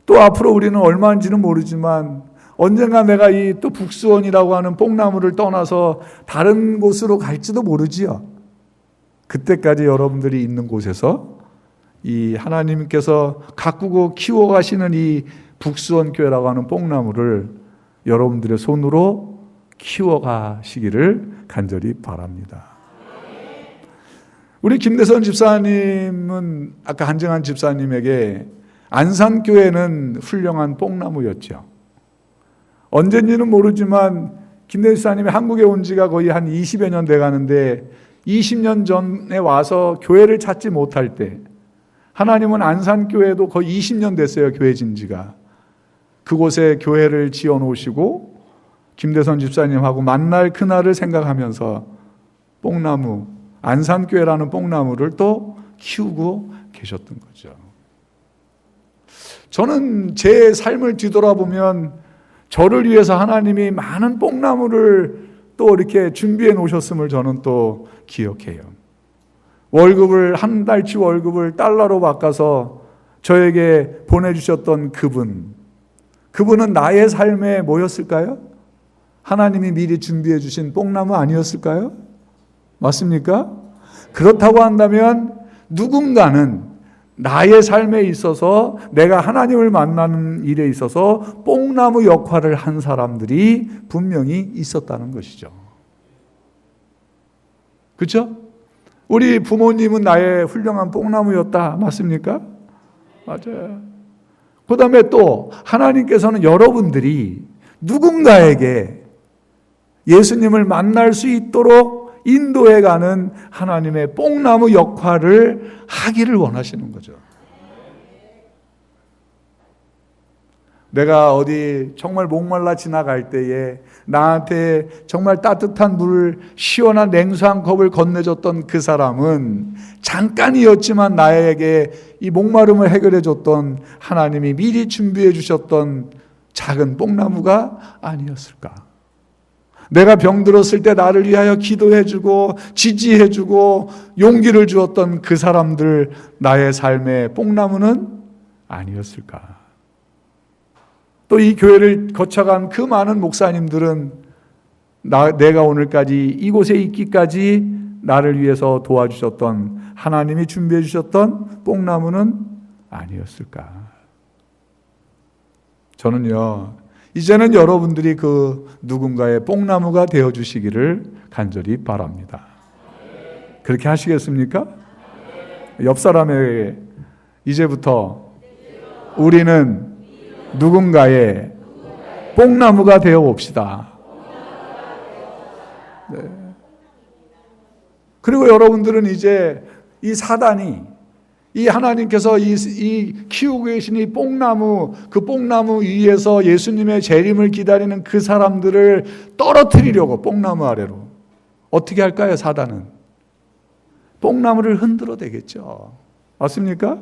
또 앞으로 우리는 얼마인지는 모르지만 언젠가 내가 이 또 북수원이라고 하는 뽕나무를 떠나서 다른 곳으로 갈지도 모르지요. 그때까지 여러분들이 있는 곳에서 이 하나님께서 가꾸고 키워가시는 이 북수원 교회라고 하는 뽕나무를 여러분들의 손으로 키워가시기를 간절히 바랍니다. 우리 김대선 집사님은 아까 한정환 집사님에게 안산교회는 훌륭한 뽕나무였죠. 언젠지는 모르지만 김대선 집사님이 한국에 온 지가 거의 한 20여 년 돼 가는데 20년 전에 와서 교회를 찾지 못할 때 하나님은 안산교회도 거의 20년 됐어요. 교회진 지가. 그곳에 교회를 지어 놓으시고 김대선 집사님하고 만날 그날을 생각하면서 뽕나무, 안산교회라는 뽕나무를 또 키우고 계셨던 거죠. 저는 제 삶을 뒤돌아보면 저를 위해서 하나님이 많은 뽕나무를 또 이렇게 준비해 놓으셨음을 저는 또 기억해요. 월급을 한 달치 월급을 달러로 바꿔서 저에게 보내주셨던 그분은 나의 삶에 뭐였을까요? 하나님이 미리 준비해 주신 뽕나무 아니었을까요? 맞습니까? 그렇다고 한다면 누군가는 나의 삶에 있어서 내가 하나님을 만나는 일에 있어서 뽕나무 역할을 한 사람들이 분명히 있었다는 것이죠. 그렇죠? 우리 부모님은 나의 훌륭한 뽕나무였다. 맞습니까? 맞아요. 그 다음에 또 하나님께서는 여러분들이 누군가에게 예수님을 만날 수 있도록 인도해가는 하나님의 뽕나무 역할을 하기를 원하시는 거죠. 내가 어디 정말 목말라 지나갈 때에 나한테 정말 따뜻한 물, 시원한 냉수한 컵을 건네줬던 그 사람은 잠깐이었지만 나에게 이 목마름을 해결해 줬던 하나님이 미리 준비해 주셨던 작은 뽕나무가 아니었을까? 내가 병들었을 때 나를 위하여 기도해주고 지지해주고 용기를 주었던 그 사람들, 나의 삶의 뽕나무는 아니었을까? 또 이 교회를 거쳐간 그 많은 목사님들은 내가 오늘까지 이곳에 있기까지 나를 위해서 도와주셨던 하나님이 준비해 주셨던 뽕나무는 아니었을까? 저는요, 이제는 여러분들이 그 누군가의 뽕나무가 되어주시기를 간절히 바랍니다. 그렇게 하시겠습니까? 옆 사람에게 이제부터 우리는 누군가의 뽕나무가 되어 봅시다. 네. 그리고 여러분들은 이제 이 사단이, 이 하나님께서 이 키우고 계신 이 뽕나무, 그 뽕나무 위에서 예수님의 재림을 기다리는 그 사람들을 떨어뜨리려고 뽕나무 아래로 어떻게 할까요? 사단은 뽕나무를 흔들어 대겠죠. 맞습니까?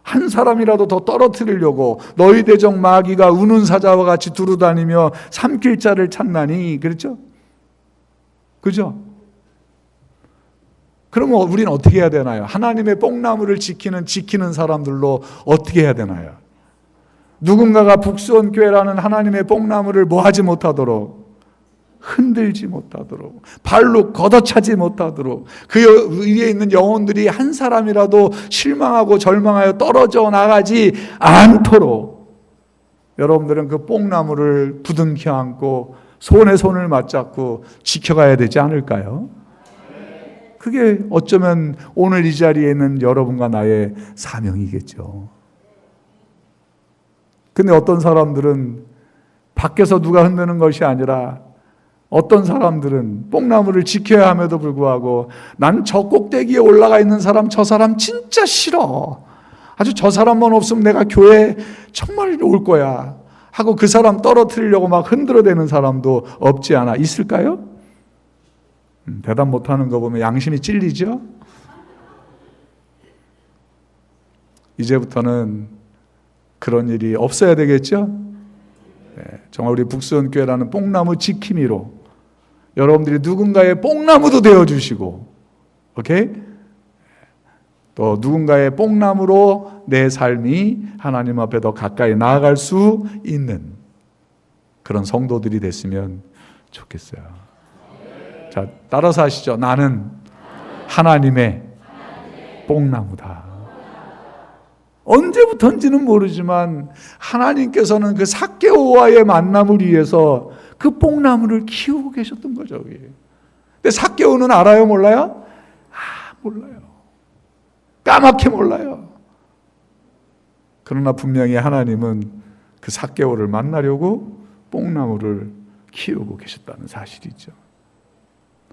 한 사람이라도 더 떨어뜨리려고 너희 대적 마귀가 우는 사자와 같이 두루다니며 삼킬 자를 찾나니, 그렇죠? 그죠? 그러면 우리는 어떻게 해야 되나요? 하나님의 뽕나무를 지키는 사람들로 어떻게 해야 되나요? 누군가가 북수원교회라는 하나님의 뽕나무를 뭐하지 못하도록, 흔들지 못하도록, 발로 걷어차지 못하도록, 그 위에 있는 영혼들이 한 사람이라도 실망하고 절망하여 떨어져 나가지 않도록 여러분들은 그 뽕나무를 부둥켜 안고 손에 손을 맞잡고 지켜가야 되지 않을까요? 그게 어쩌면 오늘 이 자리에 있는 여러분과 나의 사명이겠죠. 근데 어떤 사람들은 밖에서 누가 흔드는 것이 아니라 어떤 사람들은 뽕나무를 지켜야 함에도 불구하고 난 저 꼭대기에 올라가 있는 사람, 저 사람 진짜 싫어. 아주 저 사람만 없으면 내가 교회 정말 올 거야 하고 그 사람 떨어뜨리려고 막 흔들어대는 사람도 없지 않아 있을까요? 대답 못하는 거 보면 양심이 찔리죠? 이제부터는 그런 일이 없어야 되겠죠? 네, 정말 우리 북수원교회라는 뽕나무 지킴이로 여러분들이 누군가의 뽕나무도 되어주시고, 오케이? 또 누군가의 뽕나무로 내 삶이 하나님 앞에 더 가까이 나아갈 수 있는 그런 성도들이 됐으면 좋겠어요. 자, 따라서 하시죠. 나는 하나님의 뽕나무다. 언제부턴지는 모르지만 하나님께서는 그 삭개오와의 만남을 위해서 그 뽕나무를 키우고 계셨던 거죠. 근데 삭개오는 알아요? 몰라요? 몰라요. 까맣게 몰라요. 그러나 분명히 하나님은 그 삭개오를 만나려고 뽕나무를 키우고 계셨다는 사실이죠.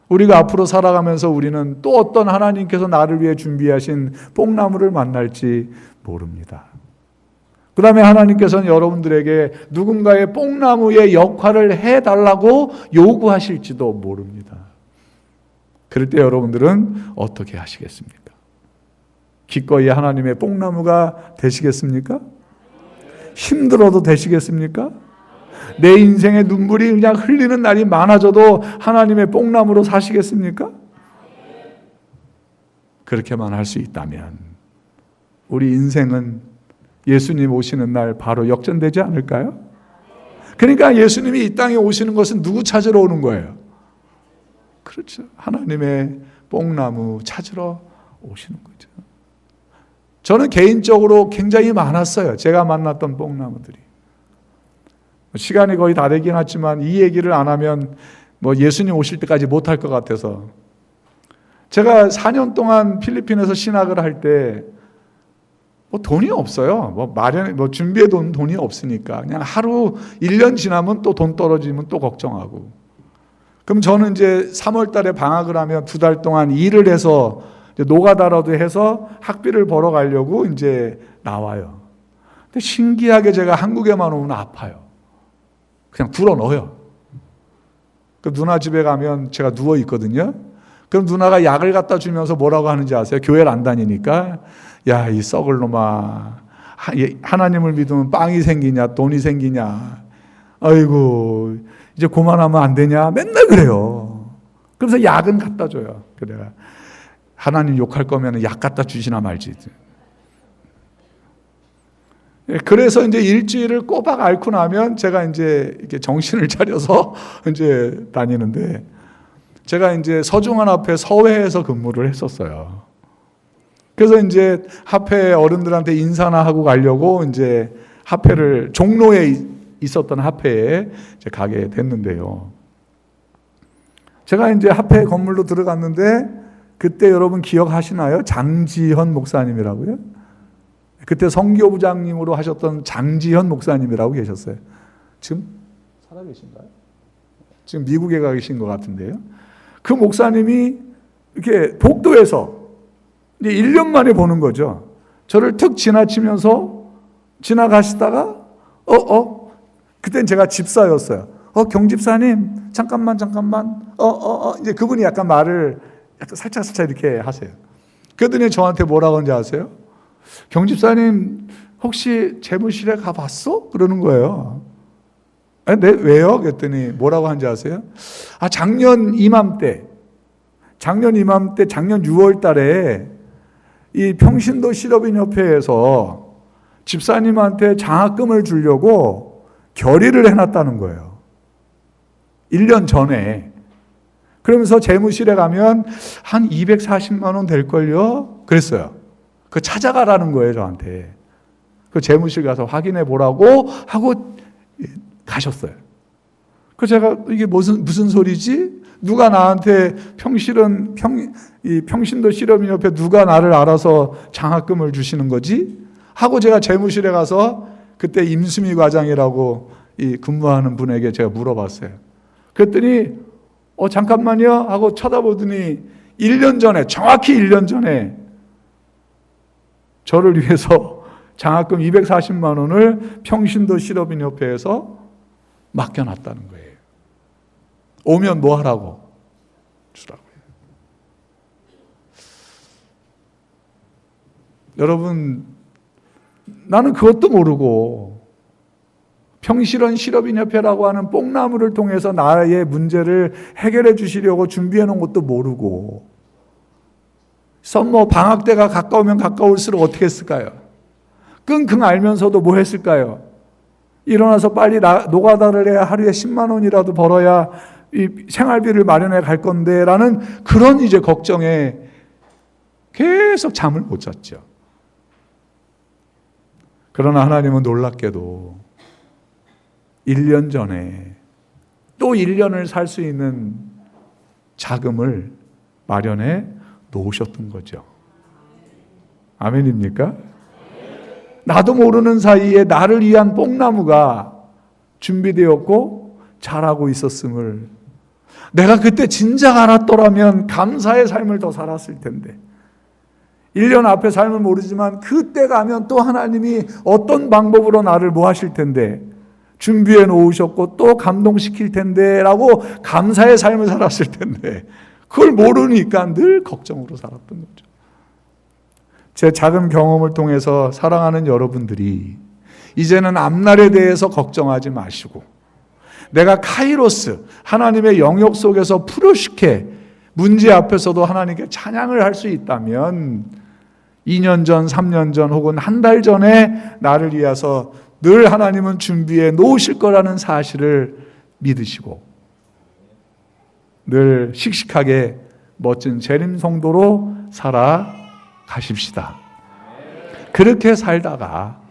우리가 앞으로 살아가면서 우리는 또 어떤 하나님께서 나를 위해 준비하신 뽕나무를 만날지 모릅니다. 그 다음에 하나님께서는 여러분들에게 누군가의 뽕나무의 역할을 해달라고 요구하실지도 모릅니다. 그럴 때 여러분들은 어떻게 하시겠습니까? 기꺼이 하나님의 뽕나무가 되시겠습니까? 힘들어도 되시겠습니까? 내 인생의 눈물이 그냥 흘리는 날이 많아져도 하나님의 뽕나무로 사시겠습니까? 그렇게만 할 수 있다면 우리 인생은 예수님 오시는 날 바로 역전되지 않을까요? 그러니까 예수님이 이 땅에 오시는 것은 누구 찾으러 오는 거예요? 그렇죠. 하나님의 뽕나무 찾으러 오시는 거죠. 저는 개인적으로 굉장히 많았어요. 제가 만났던 뽕나무들이. 시간이 거의 다 되긴 했지만 이 얘기를 안 하면 예수님 오실 때까지 못할 것 같아서, 제가 4년 동안 필리핀에서 신학을 할 때 돈이 없어요. 준비해 둔 돈이 없으니까 그냥 하루 1년 지나면 또 돈 떨어지면 또 걱정하고. 그럼 저는 이제 3월 달에 방학을 하면 2달 동안 일을 해서 노가다라도 해서 학비를 벌어 가려고 이제 나와요. 근데 신기하게 제가 한국에만 오면 아파요. 그냥 불어 넣어요. 그 누나 집에 가면 제가 누워 있거든요. 그럼 누나가 약을 갖다 주면서 뭐라고 하는지 아세요? 교회를 안 다니니까, 야, 이 썩을 놈아, 하나님을 믿으면 빵이 생기냐 돈이 생기냐, 아이고 이제 그만하면 안 되냐, 맨날 그래요. 그래서 약은 갖다 줘요. 그래가 하나님 욕할 거면 약 갖다 주시나 말지. 그래서 이제 일주일을 꼬박 앓고 나면 제가 이제 이렇게 정신을 차려서 이제 다니는데, 제가 이제 서중환 앞에 서회에서 근무를 했었어요. 그래서 이제 합회 어른들한테 인사나 하고 가려고 이제 합회를, 종로에 있었던 합회에 이제 가게 됐는데요. 제가 이제 합회 건물로 들어갔는데, 그때 여러분 기억하시나요? 장지현 목사님이라고요. 그때 선교부장님으로 하셨던 장지현 목사님이라고 계셨어요. 지금 살아계신가요? 지금 미국에 가 계신 것 같은데요. 그 목사님이 이렇게 복도에서 이제 1년 만에 보는 거죠. 저를 툭 지나치면서 지나가시다가 그땐 제가 집사였어요. 경집사님 잠깐만 이제 그분이 약간 말을 약간 살짝 이렇게 하세요. 그랬더니 저한테 뭐라고 하는지 아세요? 경집사님 혹시 재무실에 가봤어? 그러는 거예요. 네, 왜요? 그랬더니 뭐라고 하는지 아세요? 작년 이맘때 작년 6월 달에 이 평신도 실업인협회에서 집사님한테 장학금을 주려고 결의를 해놨다는 거예요. 1년 전에. 그러면서 재무실에 가면 한 240만 원 될걸요? 그랬어요. 그거 찾아가라는 거예요, 저한테. 그 재무실 가서 확인해 보라고 하고 가셨어요. 그래서 제가 이게 무슨 소리지? 누가 나한테 평신도 실업인협회 누가 나를 알아서 장학금을 주시는 거지? 하고 제가 재무실에 가서 그때 임수미 과장이라고 근무하는 분에게 제가 물어봤어요. 그랬더니 잠깐만요 하고 쳐다보더니 1년 전에, 정확히 1년 전에 저를 위해서 장학금 240만 원을 평신도 실업인협회에서 맡겨놨다는 거예요. 오면 뭐 하라고? 주라고요. 여러분, 나는 그것도 모르고 평실원 실업인협회라고 하는 뽕나무를 통해서 나의 문제를 해결해 주시려고 준비해 놓은 것도 모르고, 방학 때가 가까우면 가까울수록 어떻게 했을까요? 끙끙 앓면서도 뭐 했을까요? 일어나서 빨리 노가다를 해야 하루에 10만 원이라도 벌어야 이 생활비를 마련해 갈 건데 라는 그런 이제 걱정에 계속 잠을 못 잤죠. 그러나 하나님은 놀랍게도 1년 전에 또 1년을 살 수 있는 자금을 마련해 놓으셨던 거죠. 아멘입니까? 나도 모르는 사이에 나를 위한 뽕나무가 준비되었고 자라고 있었음을, 내가 그때 진작 알았더라면 감사의 삶을 더 살았을 텐데, 1년 앞의 삶을 모르지만 그때 가면 또 하나님이 어떤 방법으로 나를 뭐 하실 텐데, 준비해 놓으셨고 또 감동시킬 텐데 라고 감사의 삶을 살았을 텐데, 그걸 모르니까 늘 걱정으로 살았던 거죠. 제 작은 경험을 통해서 사랑하는 여러분들이 이제는 앞날에 대해서 걱정하지 마시고, 내가 카이로스, 하나님의 영역 속에서 프로시케, 문제 앞에서도 하나님께 찬양을 할 수 있다면 2년 전, 3년 전 혹은 한 달 전에 나를 위해서 늘 하나님은 준비해 놓으실 거라는 사실을 믿으시고 늘 씩씩하게 멋진 재림 성도로 살아가십시다. 그렇게 살다가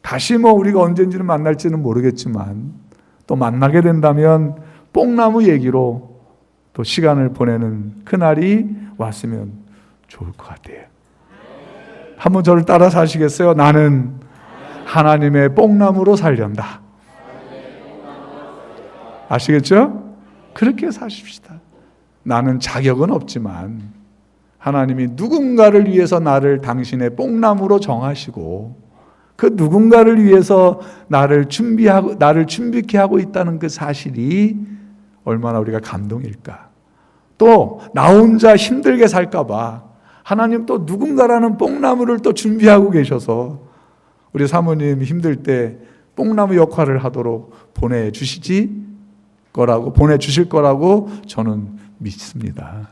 다시 우리가 언젠지는 만날지는 모르겠지만 또 만나게 된다면 뽕나무 얘기로 또 시간을 보내는 그날이 왔으면 좋을 것 같아요. 한번 저를 따라 사시겠어요? 나는 하나님의 뽕나무로 살련다. 아시겠죠? 그렇게 사십시다. 나는 자격은 없지만 하나님이 누군가를 위해서 나를 당신의 뽕나무로 정하시고 그 누군가를 위해서 나를 준비케 하고 있다는 그 사실이 얼마나 우리가 감동일까. 또 나 혼자 힘들게 살까봐 하나님 또 누군가라는 뽕나무를 또 준비하고 계셔서 우리 사모님 힘들 때 뽕나무 역할을 하도록 보내주실 거라고 저는 믿습니다.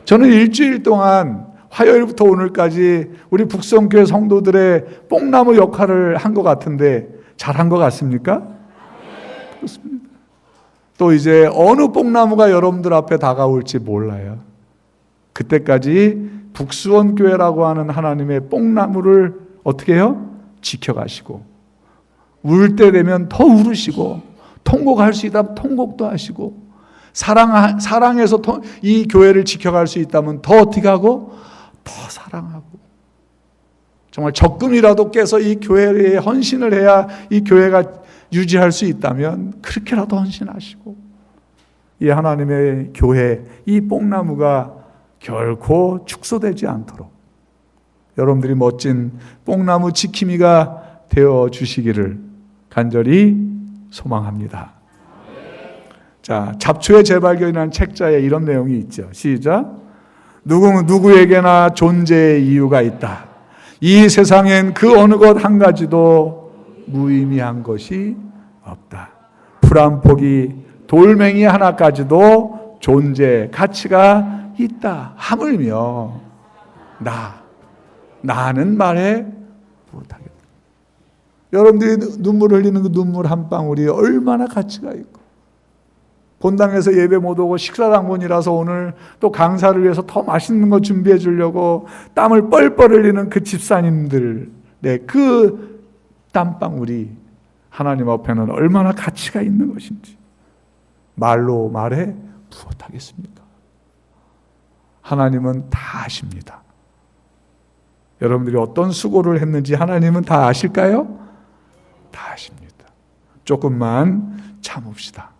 저는 일주일 동안 화요일부터 오늘까지 우리 북성교회 성도들의 뽕나무 역할을 한 것 같은데 잘한 것 같습니까? 그렇습니다. 또 이제 어느 뽕나무가 여러분들 앞에 다가올지 몰라요. 그때까지 북수원교회라고 하는 하나님의 뽕나무를 어떻게 해요? 지켜가시고 울 때 되면 더 울으시고 통곡할 수 있다면 통곡도 하시고 사랑해서 이 교회를 지켜갈 수 있다면 더 어떻게 하고 더 사랑하고 정말 적금이라도 깨서 이 교회에 헌신을 해야 이 교회가 유지할 수 있다면 그렇게라도 헌신하시고 이 하나님의 교회 이 뽕나무가 결코 축소되지 않도록 여러분들이 멋진 뽕나무 지킴이가 되어 주시기를 간절히 소망합니다. 자, 잡초의 재발견이라는 책자에 이런 내용이 있죠. 시작. 누구에게나 존재의 이유가 있다. 이 세상엔 그 어느 것 한 가지도 무의미한 것이 없다. 풀 한 포기, 돌멩이 하나까지도 존재, 가치가 있다. 하물며 나는 말해 못하겠다. 여러분들이 눈물 흘리는 그 눈물 한 방울이 얼마나 가치가 있고 본당에서 예배 못 오고 식사당번이라서 오늘 또 강사를 위해서 더 맛있는 거 준비해 주려고 땀을 뻘뻘 흘리는 그 집사님들 그 땀방울이 하나님 앞에는 얼마나 가치가 있는 것인지 말로 말해 무엇하겠습니까? 하나님은 다 아십니다. 여러분들이 어떤 수고를 했는지 하나님은 다 아실까요? 다 아십니다. 조금만 참읍시다.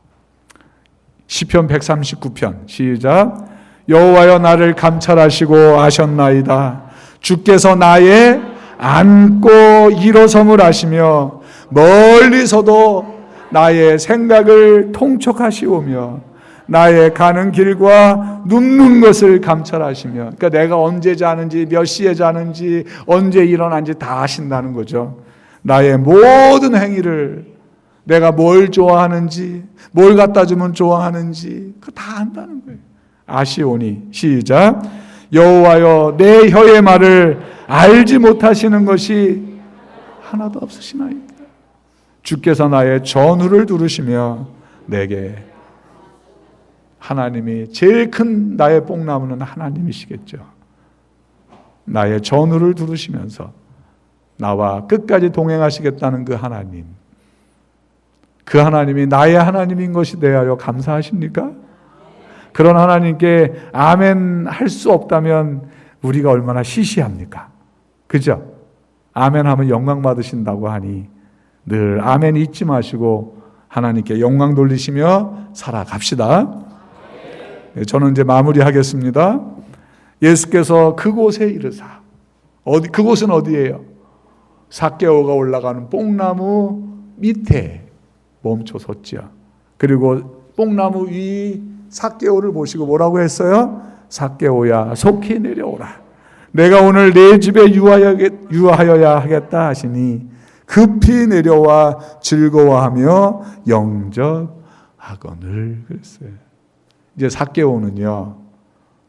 시편 139편 시작. 여호와여 나를 감찰하시고 아셨나이다. 주께서 나의 앉고 일어섬을 아시며 멀리서도 나의 생각을 통촉하시오며 나의 가는 길과 눕는 것을 감찰하시며 그러니까 내가 언제 자는지 몇 시에 자는지 언제 일어난지 다 아신다는 거죠. 나의 모든 행위를 내가 뭘 좋아하는지 뭘 갖다 주면 좋아하는지 그거 다 안다는 거예요. 아시오니 시작. 여호와여 내 혀의 말을 알지 못하시는 것이 하나도 없으시나이다. 주께서 나의 전후를 두르시며 내게 하나님이 제일 큰 나의 뽕나무는 하나님이시겠죠. 나의 전후를 두르시면서 나와 끝까지 동행하시겠다는 그 하나님, 그 하나님이 나의 하나님인 것이 대하여 감사하십니까? 그런 하나님께 아멘 할 수 없다면 우리가 얼마나 시시합니까? 그죠? 아멘 하면 영광 받으신다고 하니 늘 아멘 잊지 마시고 하나님께 영광 돌리시며 살아갑시다. 저는 이제 마무리하겠습니다. 예수께서 그곳에 이르사 그곳은 어디예요? 삭개오가 올라가는 뽕나무 밑에 멈춰 섰지요. 그리고 뽕나무 위 삭개오를 보시고 뭐라고 했어요? 삭개오야 속히 내려오라. 내가 오늘 내 집에 유하여야 하겠다 하시니 급히 내려와 즐거워하며 영접하거늘 그랬어요. 이제 삭개오는요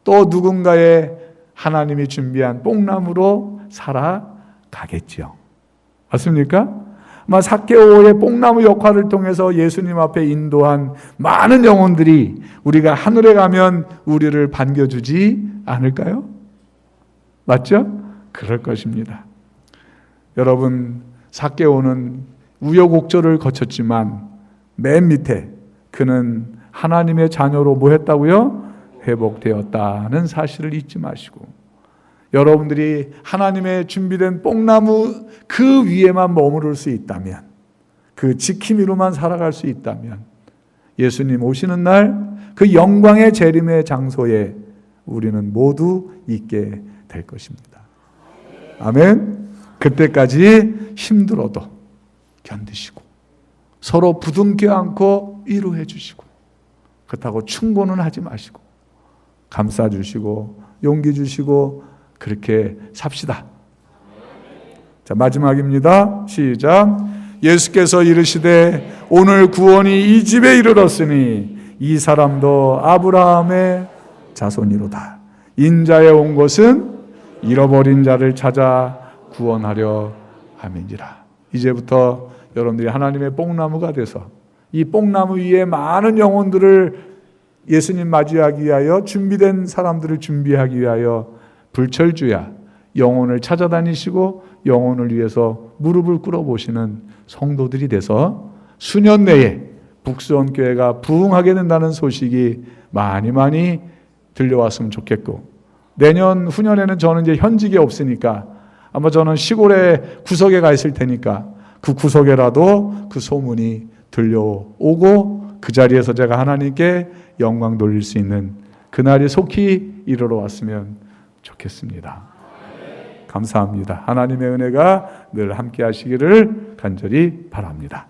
또 누군가의 하나님이 준비한 뽕나무로 살아가겠지요. 맞습니까? 아마 삭개오의 뽕나무 역할을 통해서 예수님 앞에 인도한 많은 영혼들이 우리가 하늘에 가면 우리를 반겨주지 않을까요? 맞죠? 그럴 것입니다. 여러분, 삭개오는 우여곡절을 거쳤지만 맨 밑에 그는 하나님의 자녀로 뭐 했다고요? 회복되었다는 사실을 잊지 마시고, 여러분들이 하나님의 준비된 뽕나무 그 위에만 머무를 수 있다면, 그 지킴이로만 살아갈 수 있다면, 예수님 오시는 날 그 영광의 재림의 장소에 우리는 모두 있게 될 것입니다. 아멘. 그때까지 힘들어도 견디시고 서로 부둥켜 안고 위로해 주시고, 그렇다고 충고는 하지 마시고 감싸 주시고 용기 주시고 그렇게 삽시다. 자, 마지막입니다. 시작. 예수께서 이르시되 오늘 구원이 이 집에 이르렀으니 이 사람도 아브라함의 자손이로다. 인자에 온 것은 잃어버린 자를 찾아 구원하려 함이니라. 이제부터 여러분들이 하나님의 뽕나무가 돼서 이 뽕나무 위에 많은 영혼들을 예수님 맞이하기 위하여 준비된 사람들을 준비하기 위하여 불철주야 영혼을 찾아다니시고 영혼을 위해서 무릎을 꿇어보시는 성도들이 돼서 수년 내에 북수원교회가 부흥하게 된다는 소식이 많이 들려왔으면 좋겠고, 내년 후년에는 저는 이제 현직에 없으니까 아마 저는 시골의 구석에 가 있을 테니까 그 구석에라도 그 소문이 들려오고 그 자리에서 제가 하나님께 영광 돌릴 수 있는 그날이 속히 이르러 왔으면 좋겠습니다. 감사합니다. 하나님의 은혜가 늘 함께 하시기를 간절히 바랍니다.